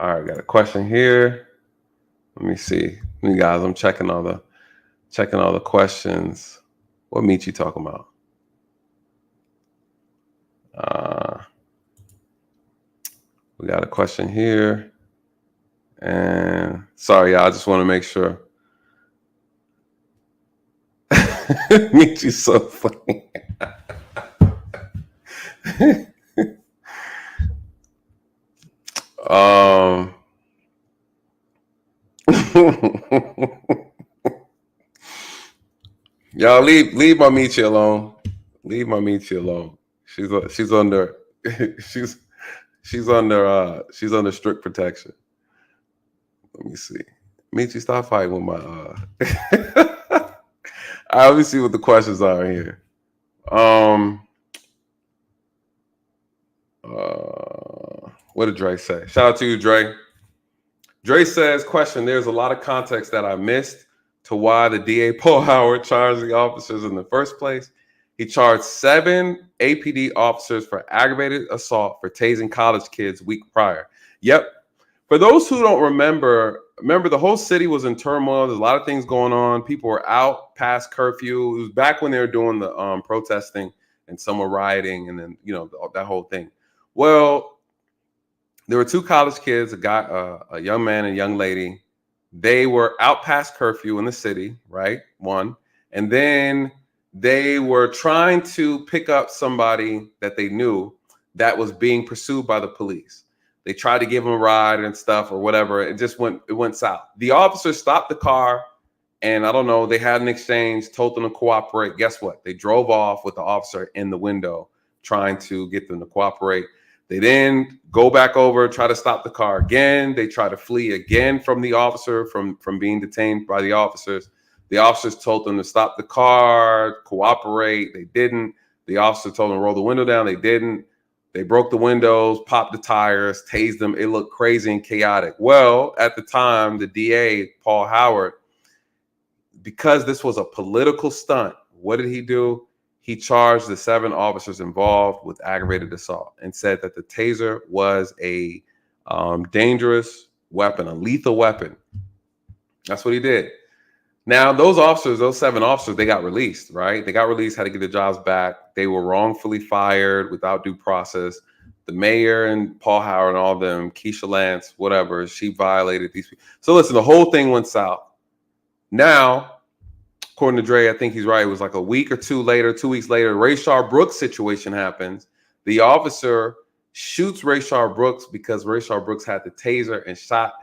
All right, got a question here. Let me see. You guys, I'm checking all the questions. What Michi talking about? We got a question here. And sorry, y'all, I just want to make sure. Michi's so funny. Y'all leave my Michi alone. Leave my Michi alone. She's under strict protection. Let me see. Michi, stop fighting with my All right, let me see what the questions are here. What did Dre say? Shout out to you, Dre. Dre says, question, there's a lot of context that I missed to why the DA Paul Howard charged the officers in the first place. He charged 7 APD officers for aggravated assault for tasing college kids week prior. Yep. For those who don't remember the whole city was in turmoil. There's a lot of things going on. People were out past curfew. It was back when they were doing the protesting and some were rioting, and then, you know, that whole thing. Well, there were 2 college kids, a young man and a young lady. They were out past curfew in the city, right? One. And then they were trying to pick up somebody that they knew that was being pursued by the police. They tried to give him a ride and stuff or whatever. It went south. The officers stopped the car, and I don't know, they had an exchange, told them to cooperate. Guess what? They drove off with the officer in the window trying to get them to cooperate. They then go back over, try to stop the car again. They try to flee again from the officer, from being detained by the officers. The officers told them to stop the car, cooperate. They didn't. The officer told them to roll the window down. They didn't. They broke the windows, popped the tires, tased them. It looked crazy and chaotic. Well, at the time, the DA, Paul Howard, because this was a political stunt, what did he do? he charged the 7 officers involved with aggravated assault and said that the taser was a dangerous weapon, a lethal weapon. That's what he did. Now, those officers, those 7 officers, they got released, right? They got released, had to get their jobs back. They were wrongfully fired without due process. The mayor and Paul Howard and all of them, Keisha Lance, whatever, she violated these people. So listen, the whole thing went south. Now, according to Dre, I think he's right. It was like a week or 2 later, 2 weeks later, Rayshard Brooks situation happens. The officer shoots Rayshard Brooks because Rayshard Brooks had the taser and shot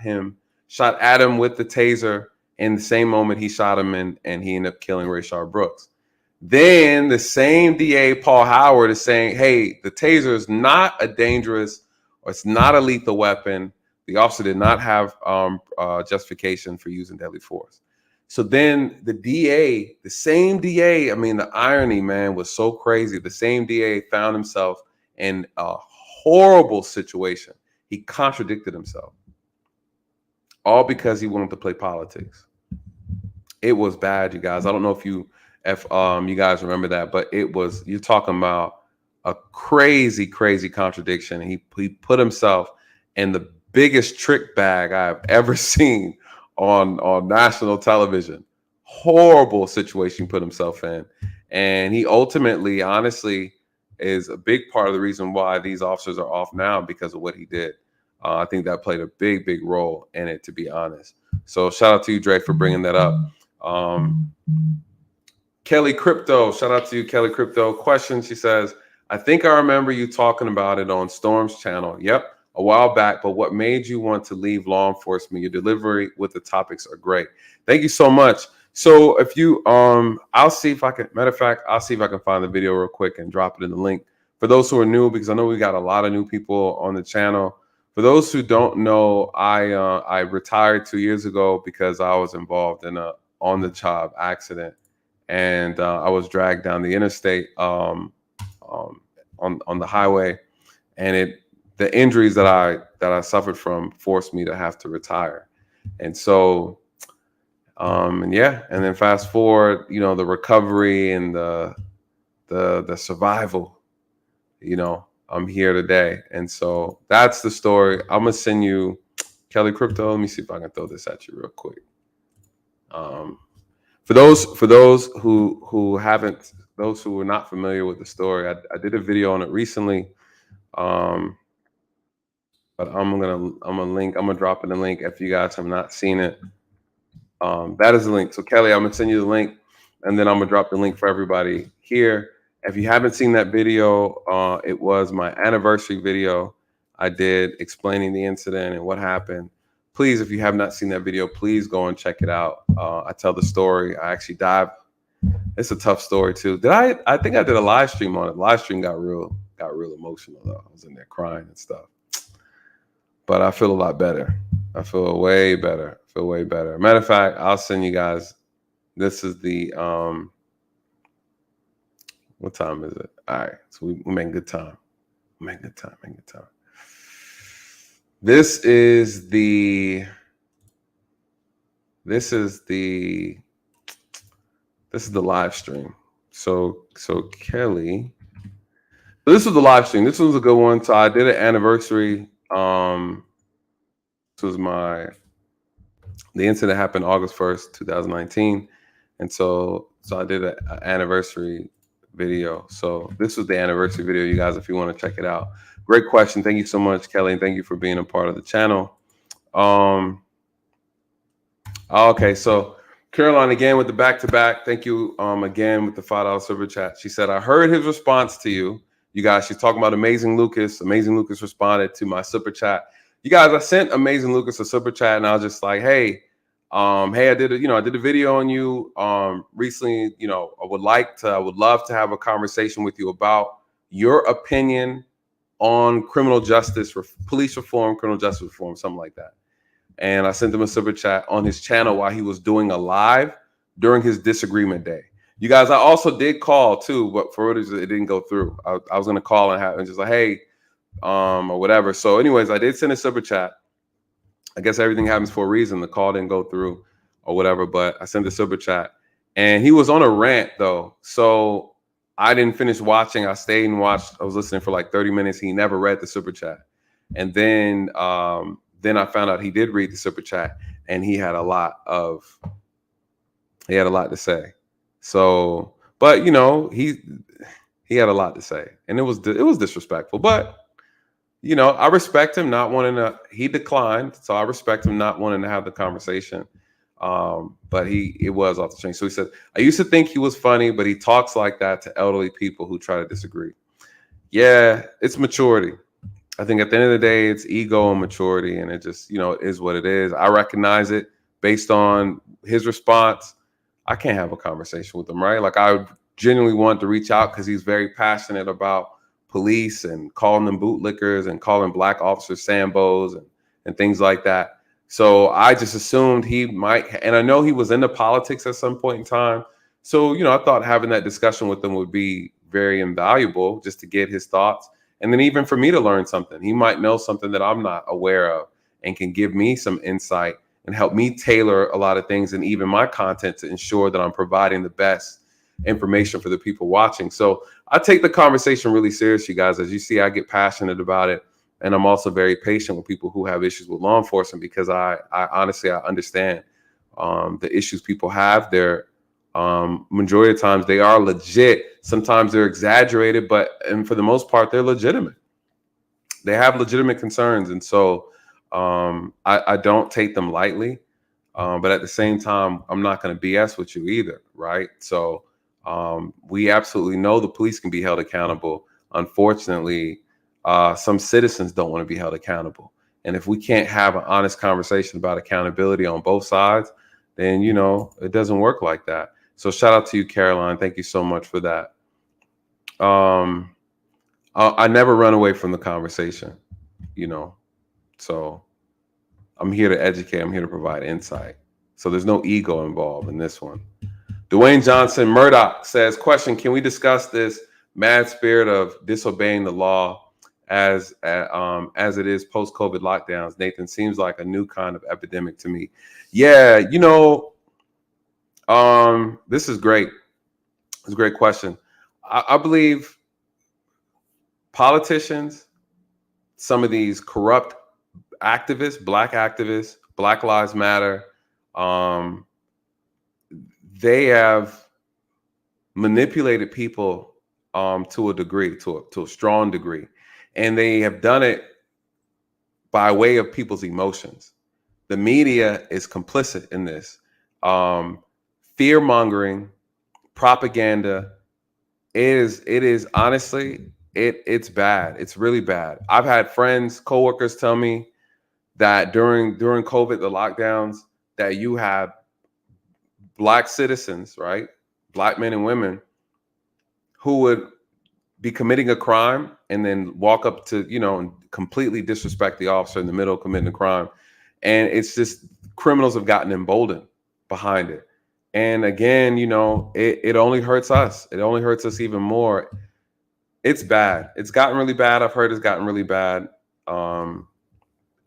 at him with the taser. In the same moment he shot him, and he ended up killing Rayshard Brooks. Then the same DA, Paul Howard, is saying, hey, the taser is not a dangerous, or it's not a lethal weapon. The officer did not have justification for using deadly force. So then the DA, the same DA, I mean, the irony, man, was so crazy. The same DA found himself in a horrible situation. He contradicted himself. All because he wanted to play politics. It was bad, you guys. I don't know if you guys remember that, but you're talking about a crazy, crazy contradiction. He put himself in the biggest trick bag I've ever seen on national television. Horrible situation he put himself in. And he ultimately, honestly, is a big part of the reason why these officers are off now, because of what he did. I think that played a big, big role in it, to be honest. So shout out to you, Dre, for bringing that up. Kelly Crypto, shout out to you, Kelly Crypto. Question, she says, I think I remember you talking about it on Storm's channel. Yep, a while back. But what made you want to leave law enforcement? Your delivery with the topics are great. Thank you so much. So if you, I'll see if I can, matter of fact, I'll see if I can find the video real quick and drop it in the link. For those who are new, because I know we got a lot of new people on the channel. For those who don't know, I retired 2 years ago because I was involved in a on-the-job accident, and I was dragged down the interstate on the highway, and the injuries that I suffered from forced me to have to retire, and so and then fast forward, the recovery and the survival, I'm here today. And so that's the story. I'm going to send you Kelly Crypto. Let me see if I can throw this at you real quick. For those who are not familiar with the story, I did a video on it recently. But I'm gonna drop in the link if you guys have not seen it. That is the link. So Kelly, I'm gonna send you the link, and then I'm gonna drop the link for everybody here. If you haven't seen that video, it was my anniversary video I did explaining the incident and what happened. Please, if you have not seen that video, please go and check it out. I tell the story. I actually dive. It's a tough story too. I think I did a live stream on it. Live stream got real emotional though. I was in there crying and stuff. But I feel a lot better. I feel way better. Matter of fact, I'll send you guys. This is the what time is it? All right, so we making good time. Making good time. This is the live stream. So Kelly, this was the live stream. This was a good one. So I did an anniversary. This was the incident happened August 1st, 2019, and so I did an anniversary video. So this was the anniversary video, you guys, if you want to check it out. Great question. Thank you so much, Kelly, and thank you for being a part of the channel. Okay, so Caroline again with the back-to-back. Thank you again with the $5 super chat. She said, I heard his response to you. You guys, she's talking about Amazing Lucas. Amazing Lucas responded to my super chat. You guys, I sent Amazing Lucas a super chat, and I was just like, hey, I did a video on you recently. I would love to have a conversation with you about your opinion on criminal justice, police reform, criminal justice reform, something like that. And I sent him a super chat on his channel while he was doing a live during his disagreement day. You guys, I also did call too, but for it didn't go through. I was going to call and just like, hey, or whatever. So anyways, I did send a super chat. I guess everything happens for a reason. The call didn't go through or whatever, but I sent the super chat, and he was on a rant though. So I didn't finish watching. I stayed and watched. I was listening for like 30 minutes. He never read the super chat. And then I found out he did read the super chat, and he had a lot to say. So, but you know, he had a lot to say, and it was disrespectful. But you know, I respect him not wanting to. He declined, so I respect him not wanting to have the conversation. But it was off the chain. So he said, I used to think he was funny, but he talks like that to elderly people who try to disagree. Yeah, it's maturity. I think at the end of the day, it's ego and maturity, and it just, you know, is what it is. I recognize it based on his response. I can't have a conversation with him, right? Like, I genuinely want to reach out because he's very passionate about police and calling them bootlickers and calling black officers Sambos and things like that. So I just assumed he might, and I know he was into politics at some point in time. So, you know, I thought having that discussion with him would be very invaluable just to get his thoughts. And then even for me to learn something, he might know something that I'm not aware of and can give me some insight and help me tailor a lot of things and even my content to ensure that I'm providing the best information for the people watching. So I take the conversation really serious, you guys. As you see, I get passionate about it. And I'm also very patient with people who have issues with law enforcement because I honestly, I understand the issues people have. They're majority of times they are legit. Sometimes they're exaggerated, and for the most part, they're legitimate. They have legitimate concerns. And so I don't take them lightly. But at the same time, I'm not going to BS with you either, right? So we absolutely know the police can be held accountable. Unfortunately, some citizens don't want to be held accountable. And if we can't have an honest conversation about accountability on both sides, then, you know, it doesn't work like that. So shout out to you, Caroline. Thank you so much for that. I never run away from the conversation, you know, so I'm here to educate. I'm here to provide insight. So there's no ego involved in this one. Dwayne Johnson Murdoch says, question, can we discuss this mad spirit of disobeying the law as it is post-COVID lockdowns? Nathan, seems like a new kind of epidemic to me. Yeah, you know, this is great. It's a great question. I believe politicians, some of these corrupt activists, Black Lives Matter, they have manipulated people to a degree, to a strong degree. And they have done it by way of people's emotions. The media is complicit in this. Fear mongering, propaganda, it is honestly, it's bad. It's really bad. I've had friends, coworkers tell me that during COVID, the lockdowns, that you have Black citizens, right? Black men and women who would be committing a crime and then walk up to, you know, and completely disrespect the officer in the middle of committing a crime. And it's just criminals have gotten emboldened behind it. And again, you know, it only hurts us. It only hurts us even more. It's bad. It's gotten really bad. I've heard it's gotten really bad.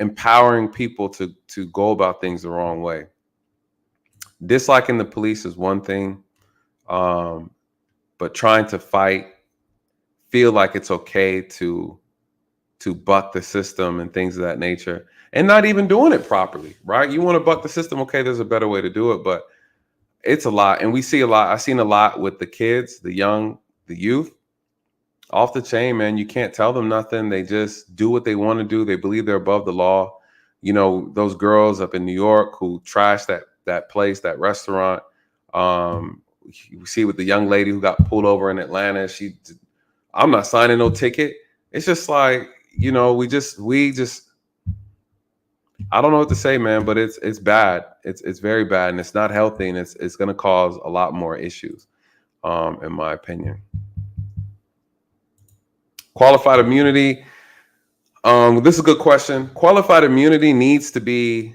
Empowering people to go about things the wrong way. Disliking the police is one thing, but trying to feel like it's okay to buck the system and things of that nature, and not even doing it properly, right? You want to buck the system, okay, there's a better way to do it, but it's a lot. And we see a lot. I've seen a lot with the kids, the youth, off the chain, man. You can't tell them nothing. They just do what they want to do. They believe they're above the law. You know, those girls up in New York who trashed that place, that restaurant. You see with the young lady who got pulled over in Atlanta. I'm not signing no ticket. It's just like, you know, we just I don't know what to say, man, but it's bad. It's very bad, and it's not healthy, and it's going to cause a lot more issues, in my opinion. Qualified immunity. This is a good question. Qualified immunity needs to be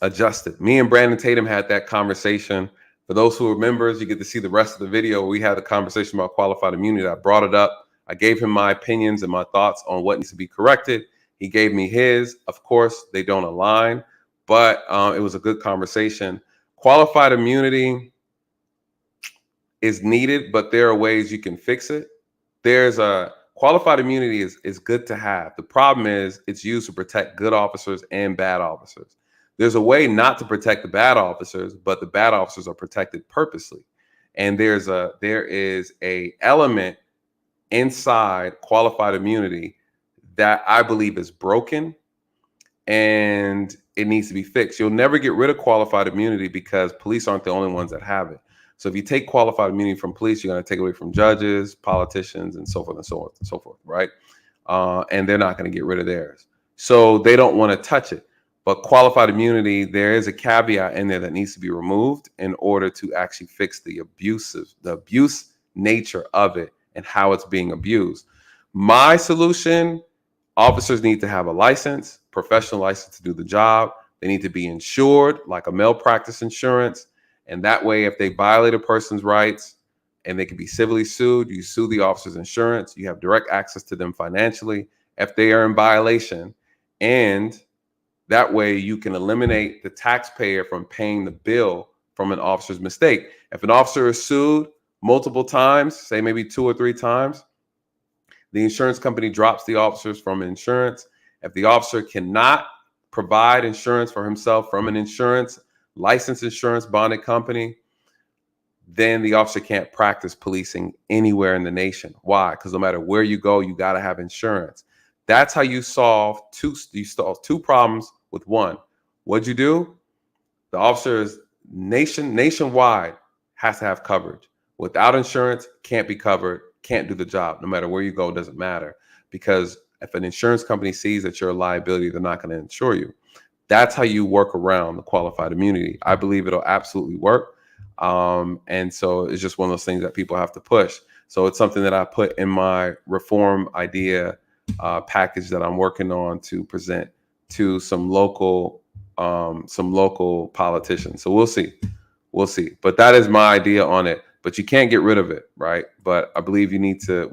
adjusted. Me and Brandon Tatum had that conversation. For those who are members, you get to see the rest of the video. We had a conversation about qualified immunity. I brought it up. I gave him my opinions and my thoughts on what needs to be corrected. He gave me his. Of course, they don't align, but it was a good conversation. Qualified immunity, is needed, but there are ways you can fix it. There's a qualified immunity is good to have. The problem is it's used to protect good officers and bad officers. There's a way not to protect the bad officers, but the bad officers are protected purposely. And there is a element inside qualified immunity that I believe is broken and it needs to be fixed. You'll never get rid of qualified immunity because police aren't the only ones that have it. So if you take qualified immunity from police, you're going to take away from judges, politicians, and so forth and so on and so forth, right? And they're not going to get rid of theirs. So they don't want to touch it. But qualified immunity, there is a caveat in there that needs to be removed in order to actually fix the abuse nature of it and how it's being abused. My solution: officers need to have a license, professional license to do the job. They need to be insured, like a malpractice insurance. And that way, if they violate a person's rights and they can be civilly sued, you sue the officer's insurance. You have direct access to them financially if they are in violation. And that way you can eliminate the taxpayer from paying the bill from an officer's mistake. If an officer is sued multiple times, say maybe 2 or 3 times, the insurance company drops the officers from insurance. If the officer cannot provide insurance for himself from an licensed insurance bonded company, then the officer can't practice policing anywhere in the nation. Why? Because no matter where you go, you got to have insurance. That's how you solve two problems with one. What'd you do? The officer is nationwide has to have coverage. Without insurance, can't be covered, can't do the job. No matter where you go, it doesn't matter. Because if an insurance company sees that you're a liability, they're not going to insure you. That's how you work around the qualified immunity. I believe it'll absolutely work. And so it's just one of those things that people have to push. So it's something that I put in my reform idea package that I'm working on to present to some local politicians. So we'll see. But that is my idea on it. But you can't get rid of it, right? But I believe we need to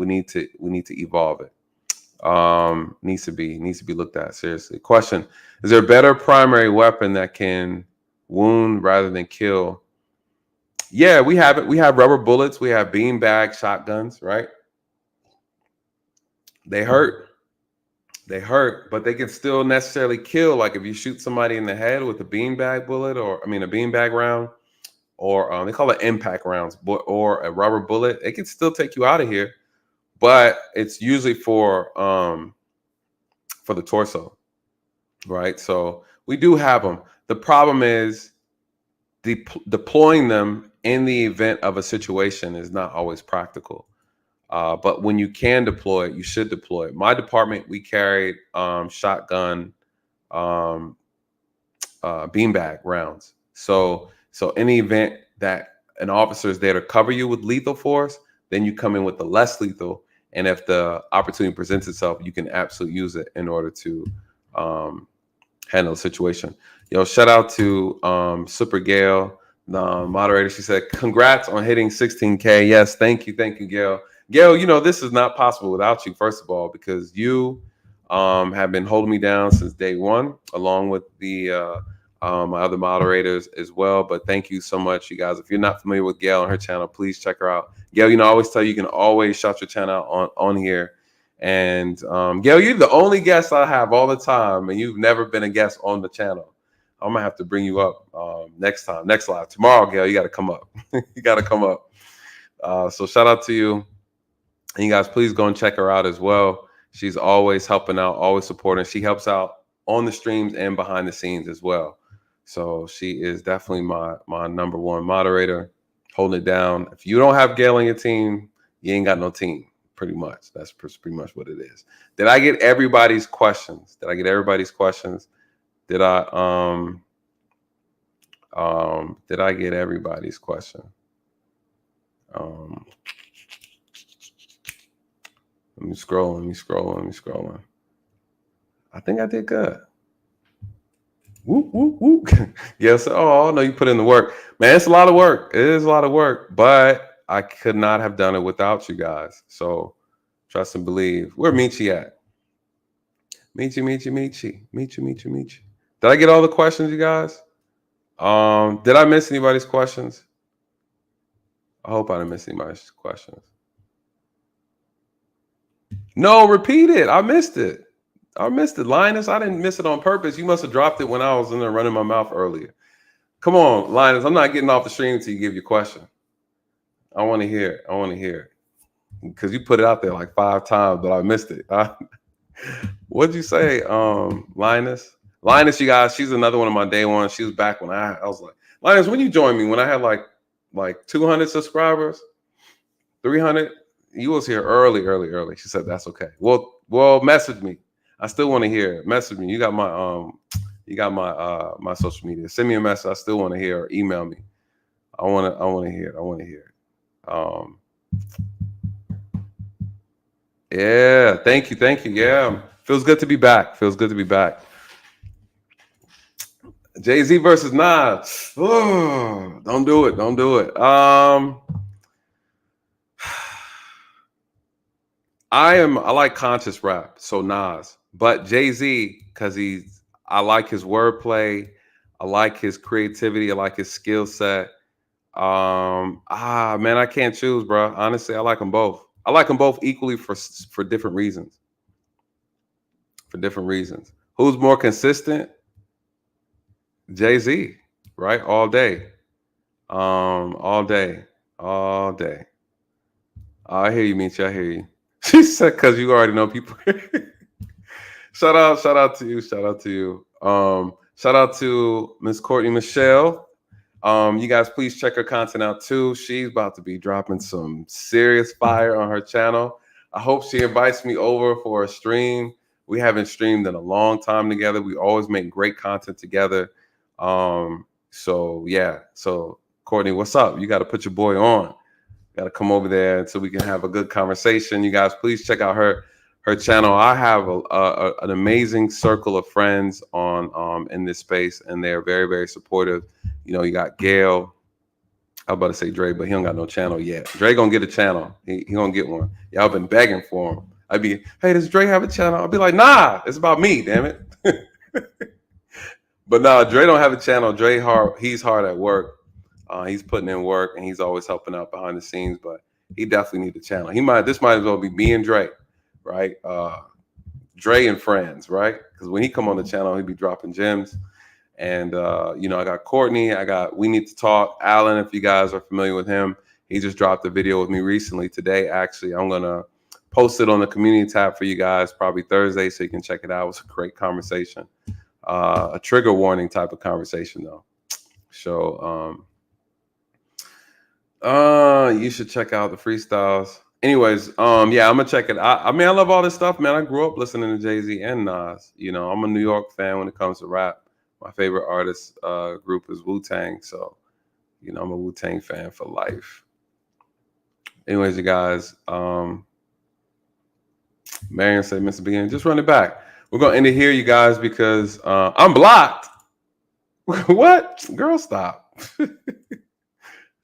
evolve it. Needs to be looked at seriously. Question: is there a better primary weapon that can wound rather than kill? Yeah, we have it. We have rubber bullets. We have beanbag shotguns, right? They hurt, but they can still necessarily kill. Like if you shoot somebody in the head with a beanbag bullet, a beanbag round, or they call it impact rounds, or a rubber bullet, it can still take you out of here. But it's usually for the torso, right? So we do have them. The problem is deploying them in the event of a situation is not always practical. But when you can deploy it, you should deploy it. My department, we carried shotgun beanbag rounds. So in the event that an officer is there to cover you with lethal force, then you come in with the less lethal. And if the opportunity presents itself, you can absolutely use it in order to handle the situation. Shout out to Super Gail, the moderator. She said, congrats on hitting 16K. Yes, thank you, Gail. Gail, this is not possible without you, first of all, because you have been holding me down since day one, along with the my other moderators as well. But thank you so much, you guys. If you're not familiar with Gail and her channel, please check her out. Gail, I always tell you, you can always shout your channel out on here. And Gail, you're the only guest I have all the time, and you've never been a guest on the channel. I'm gonna have to bring you up next live tomorrow. Gail, you got to come up. You got to come up. So shout out to you, and you guys, please go and check her out as well. She's always helping out, always supporting. She helps out on the streams and behind the scenes as well. So she is definitely my number one moderator, holding it down. If you don't have Gail on your team, you ain't got no team. Pretty much. That's pretty much what it is. Did I get everybody's questions? Did I get everybody's questions? Did I get everybody's question? Let me scroll. I think I did good. Whoop, whoop, whoop. Yes. Oh, no, you put in the work. Man, it's a lot of work. It is a lot of work, but I could not have done it without you guys. So trust and believe. Where Michi at? Michi. Did I get all the questions, you guys? Did I miss anybody's questions? I hope I didn't miss anybody's questions. No, repeat it. I missed it. Linus, I didn't miss it on purpose. You must have dropped it when I was in there running my mouth earlier. Come on, Linus. I'm not getting off the stream until you give your question. I want to hear it. Because you put it out there like 5 times, but I missed it. What'd you say, Linus? Linus, you guys, she's another one of my day ones. She was back when I was like, Linus, when you joined me, when I had like 200 subscribers, 300, you was here early. She said, that's okay. Well, message me. I still want to hear it. Message me. You got my my social media. Send me a message. I still want to hear, or email me. I want to hear it. Yeah, thank you. Yeah, feels good to be back. Jay-Z versus Nas. Oh, don't do it. I like conscious rap, so Nas, but Jay-Z, because I like his wordplay, I like his creativity, I like his skill set. Man, I can't choose, bro. Honestly, I like them both. I like them both equally for different reasons. Who's more consistent? Jay-Z, right? All day. All day. I hear you, Michi. I hear you. She said, because you already know people. Shout out to you. Shout out to Miss Courtney Michelle. You guys, please check her content out too. She's about to be dropping some serious fire on her channel. I hope she invites me over for a stream. We haven't streamed in a long time together. We always make great content together. So Courtney, what's up? You got to put your boy on. Got to come over there so we can have a good conversation. You guys, please check out her channel. I have an amazing circle of friends on in this space, and they're very, very supportive. You know, you got Gail. I was about to say Dre, but he don't got no channel yet. Dre gonna get a channel. He gonna get one. Y'all been begging for him. I'd be, hey, does Dre have a channel? I'll be like, nah, it's about me, damn it. But no, Dre don't have a channel. He's hard at work. He's putting in work, and he's always helping out behind the scenes. But he definitely needs a channel. This might as well be me and Dre, right? Dre and friends, right? Because when he come on the channel, he'd be dropping gems. And I got Courtney. We Need to Talk. Alan, if you guys are familiar with him, he just dropped a video with me recently today. Actually, I'm gonna post it on the community tab for you guys probably Thursday, so you can check it out. It was a great conversation. A trigger warning type of conversation though. So you should check out the freestyles. Anyways, I'm gonna check it. I mean, I love all this stuff, man. I grew up listening to Jay-Z and Nas. You know, I'm a New York fan when it comes to rap. My favorite artist group is Wu-Tang, so I'm a Wu-Tang fan for life. Anyways, you guys, Marion said, Mr. Beginning, just run it back. We're gonna end it here, you guys, because I'm blocked. What? Girl, stop.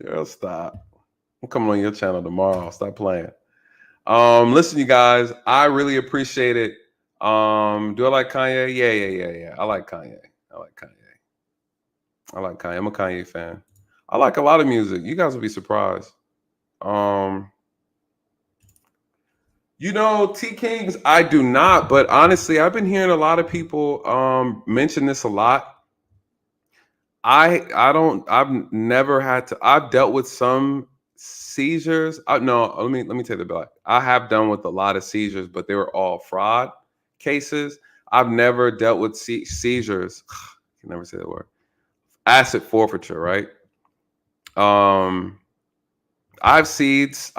Girl, stop. I'm coming on your channel tomorrow. Stop playing. Listen, you guys, I really appreciate it. Do I like Kanye? Yeah. I like Kanye. I'm a Kanye fan. I like a lot of music. You guys will be surprised. T Kings, I do not, but honestly, I've been hearing a lot of people mention this a lot. I've dealt with some seizures. Let me take the back. I have done with a lot of seizures, but they were all fraud cases. I've never dealt with seizures. I can never say that word. Asset forfeiture, right? I've seized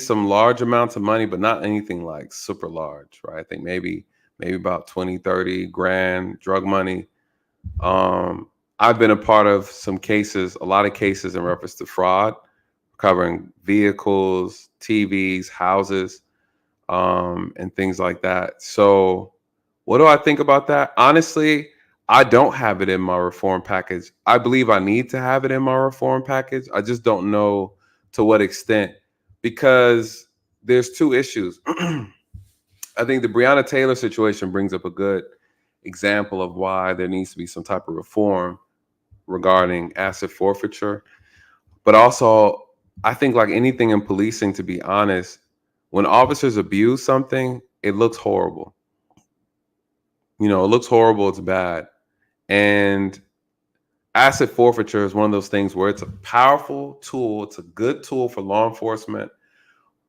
some large amounts of money, but not anything like super large, right? I think maybe about 20, 30 grand drug money. I've been a part of a lot of cases in reference to fraud, covering vehicles, TVs, houses, and things like that. So what do I think about that? Honestly, I don't have it in my reform package. I believe I need to have it in my reform package. I just don't know to what extent, because there's two issues. I think the Breonna Taylor situation brings up a good example of why there needs to be some type of reform regarding asset forfeiture. But also, I think like anything in policing, to be honest, when officers abuse something, it looks horrible. You know, it looks horrible. It's bad. And asset forfeiture is one of those things where it's a powerful tool. It's a good tool for law enforcement.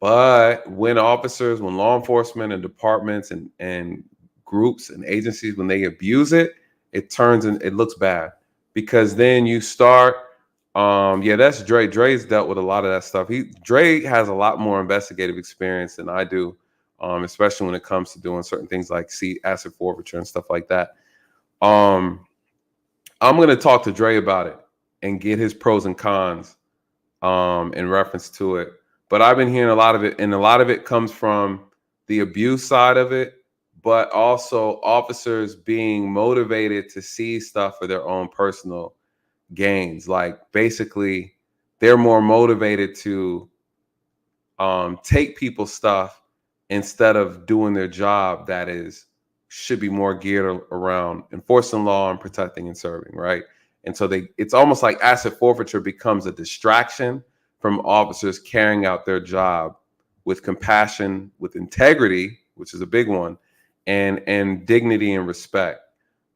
But when law enforcement and departments and groups and agencies, when they abuse it, it looks bad, because then you start, yeah, that's Dre. Dre's dealt with a lot of that stuff. Dre has a lot more investigative experience than I do, especially when it comes to doing certain things like asset forfeiture and stuff like that. I'm going to talk to Dre about it and get his pros and cons in reference to it. But I've been hearing a lot of it, and a lot of it comes from the abuse side of it, but also officers being motivated to see stuff for their own personal gains. Like basically, they're more motivated to take people's stuff instead of doing their job that should be more geared around enforcing law and protecting and serving, right? And so it's almost like asset forfeiture becomes a distraction from officers carrying out their job with compassion, with integrity, which is a big one, and dignity and respect,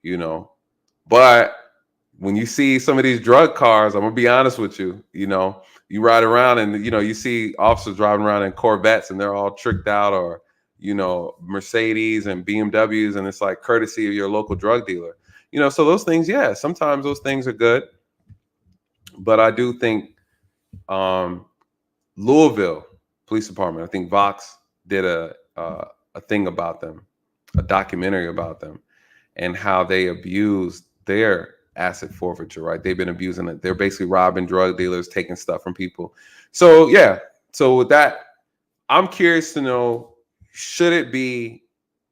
you know. But when you see some of these drug cars, I'm gonna be honest with you, you know, you ride around and, you know, you see officers driving around in Corvettes and they're all tricked out, or, you know, Mercedes and BMWs, and it's like courtesy of your local drug dealer. You know, so those things, yeah, sometimes those things are good. But I do think Louisville Police Department, I think Vox did a thing about them, a documentary about them, and how they abused their asset forfeiture, right? They've been abusing it. They're basically robbing drug dealers, taking stuff from people. So yeah, so with that, I'm curious to know, should it be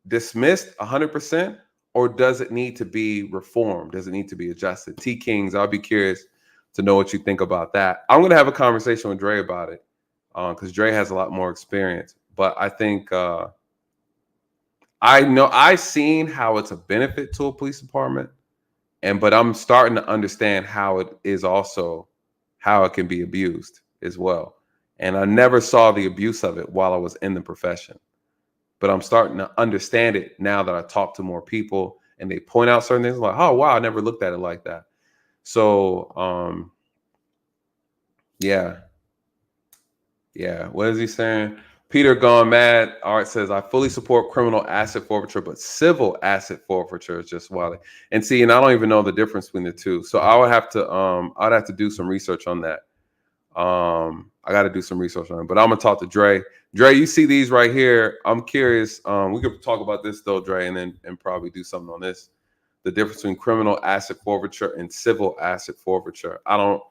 dismissed 100%, or does it need to be reformed? Does it need to be adjusted? T Kings, I'll be curious to know what you think about that. I'm going to have a conversation with Dre about it, because Dre has a lot more experience. But I think I've seen how it's a benefit to a police department, but I'm starting to understand how it is also how it can be abused as well. And I never saw the abuse of it while I was in the profession, but I'm starting to understand it now that I talk to more people and they point out certain things. I'm like, oh wow, I never looked at it like that. So yeah. What is he saying? Peter Gone Mad Art says, I fully support criminal asset forfeiture, but civil asset forfeiture is just wild. And see, and I don't even know the difference between the two. So I'd have to do some research on that. I got to do some research on it, but I'm gonna talk to Dre. Dre, you see these right here. I'm curious. We could talk about this though, Dre, and probably do something on this. The difference between criminal asset forfeiture and civil asset forfeiture. I don't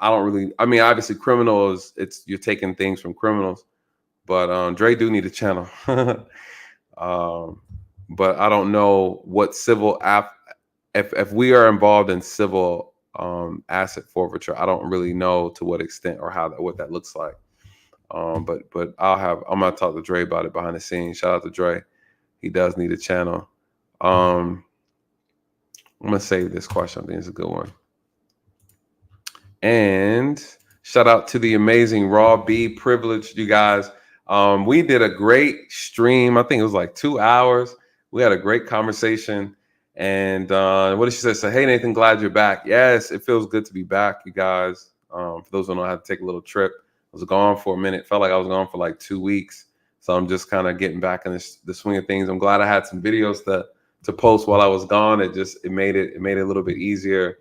really. I mean, obviously, criminal is you're taking things from criminals, but Dre do need a channel. But I don't know what civil if we are involved in civil asset forfeiture. I don't really know to what extent or what that looks like. But I'm gonna talk to Dre about it behind the scenes. Shout out to Dre. He does need a channel. I'm gonna save this question. I think it's a good one. And shout out to the amazing Raw B Privileged, you guys. We did a great stream. I think it was like 2 hours. We had a great conversation. And what did she say? So, hey, Nathan, glad you're back. Yes, it feels good to be back, you guys. For those who don't know, I had to take a little trip. I was gone for a minute. Felt like I was gone for like 2 weeks. So I'm just kind of getting back in the swing of things. I'm glad I had some videos to post while I was gone. It made it a little bit easier.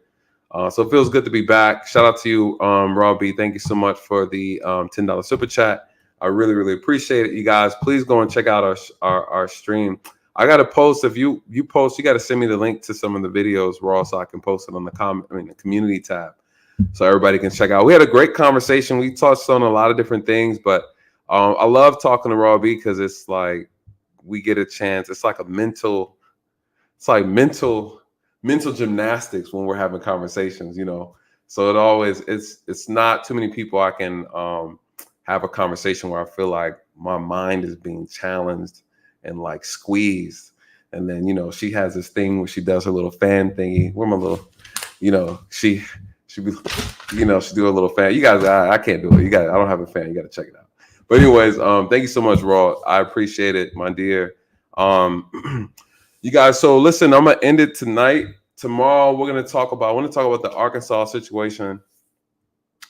So it feels good to be back. Shout out to you, Robbie. Thank you so much for the $10 super chat. I really, really appreciate it. You guys, please go and check out our stream. I got to post. If you post, you got to send me the link to some of the videos, Raw, so I can post it on the community tab, so everybody can check out. We had a great conversation. We touched on a lot of different things, but I love talking to Raw B because it's like we get a chance. It's like mental gymnastics when we're having conversations, you know. So it's not too many people I can have a conversation where I feel like my mind is being challenged and like squeezed. And then, you know, she has this thing where she does her little fan thingy. Where my little, you know, she be, She do a little fan. You guys, I can't do it. I don't have a fan. You got to check it out. But anyways, thank you so much, Raw. I appreciate it, my dear. You guys, so listen, I'm gonna end it tonight. Tomorrow, I want to talk about the Arkansas situation,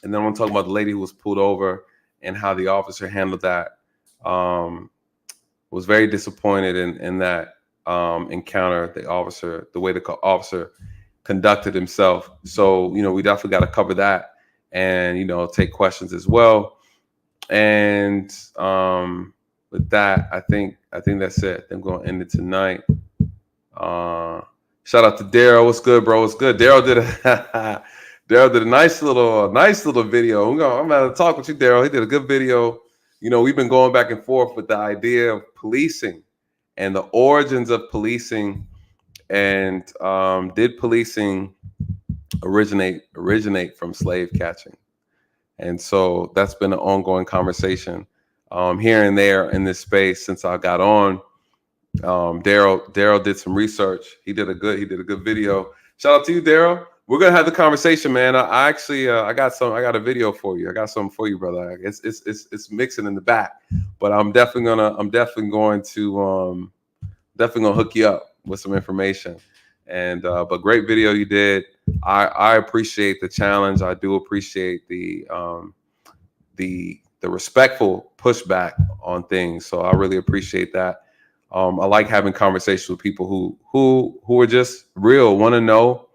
and then I want to talk about the lady who was pulled over and how the officer handled that. Was very disappointed in that encounter. The way the officer conducted himself. So we definitely got to cover that, and take questions as well. And with that, I think that's it. I'm going to end it tonight. Shout out to Daryl. What's good, bro? What's good? Daryl did a nice little video. I'm going to talk with you, Daryl. He did a good video. We've been going back and forth with the idea of policing and the origins of policing, and did policing originate from slave catching? And so that's been an ongoing conversation here and there in this space since I got on. Daryl did some research. He did a good video. Shout out to you, Daryl. We're gonna have the conversation, man. I actually I got a video for you. I got something for you, brother. It's mixing in the back, but I'm definitely going to hook you up with some information. And but great video you did. I appreciate the challenge. I do appreciate the respectful pushback on things. So I really appreciate that. I like having conversations with people who are just real, want to know,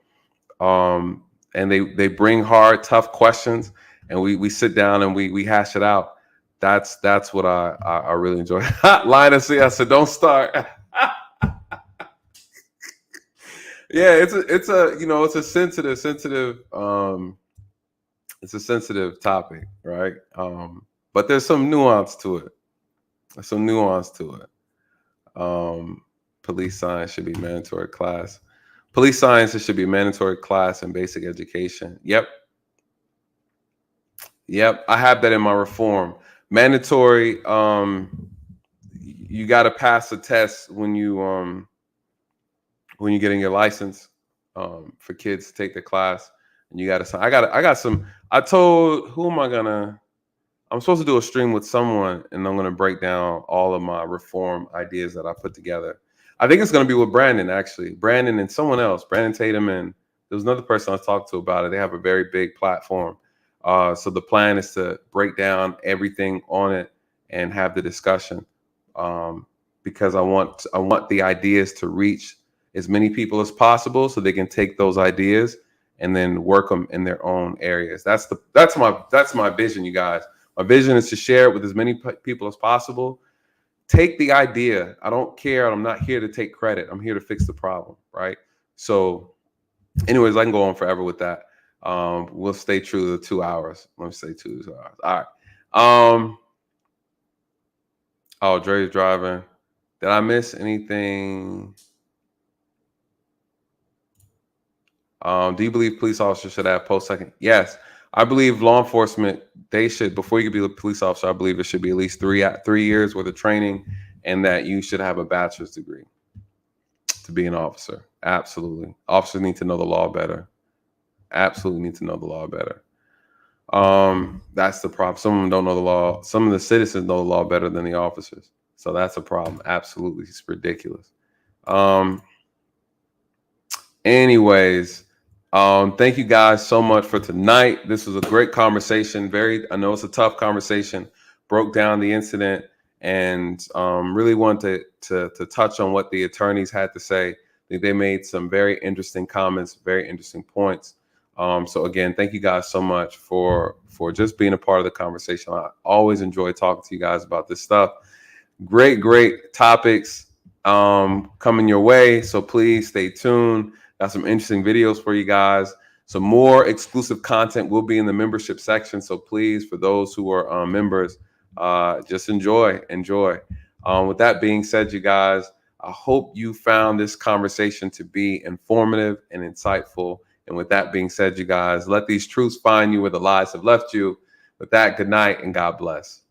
and they bring hard, tough questions, and we sit down and we hash it out. That's what I really enjoy. Linus, I said, don't start. Yeah, it's a sensitive topic, right? But there's some nuance to it. Police science should be mandatory class. Police sciences should be mandatory class in basic education. Yep. I have that in my reform. Mandatory. You got to pass a test when you're getting your license for kids to take the class, and you got to. I told I'm supposed to do a stream with someone, and I'm gonna break down all of my reform ideas that I put together. I think it's gonna be with Brandon, actually. Brandon and someone else, Brandon Tatum, and there was another person I talked to about it. They have a very big platform. So the plan is to break down everything on it and have the discussion, because I want the ideas to reach as many people as possible, so they can take those ideas and then work them in their own areas. That's my vision, you guys. My vision is to share it with as many people as possible. Take the idea. I don't care. I'm not here to take credit. I'm here to fix the problem, right? So anyways, I can go on forever with that. We'll stay true to the 2 hours. Let me say 2 hours. All right. Oh, Dre's driving. Did I miss anything? Do you believe police officers should have post-second? Yes. I believe law enforcement, they should, before you can be a police officer, I believe there should be at least 3 years worth of training, and that you should have a bachelor's degree to be an officer. Absolutely. Officers need to know the law better. Absolutely need to know the law better. That's the problem. Some of them don't know the law. Some of the citizens know the law better than the officers. So that's a problem. Absolutely. It's ridiculous. Anyways, thank you guys so much for tonight. This was a great conversation. I know it's a tough conversation. Broke down the incident and really wanted to touch on what the attorneys had to say. I think they made some very interesting comments, very interesting points. So again, thank you guys so much for just being a part of the conversation. I always enjoy talking to you guys about this stuff. Great topics coming your way. So please stay tuned. Got some interesting videos for you guys. Some more exclusive content will be in the membership section. So please, for those who are members, just enjoy. With that being said, you guys, I hope you found this conversation to be informative and insightful. And with that being said, you guys, let these truths find you where the lies have left you. With that, good night and God bless.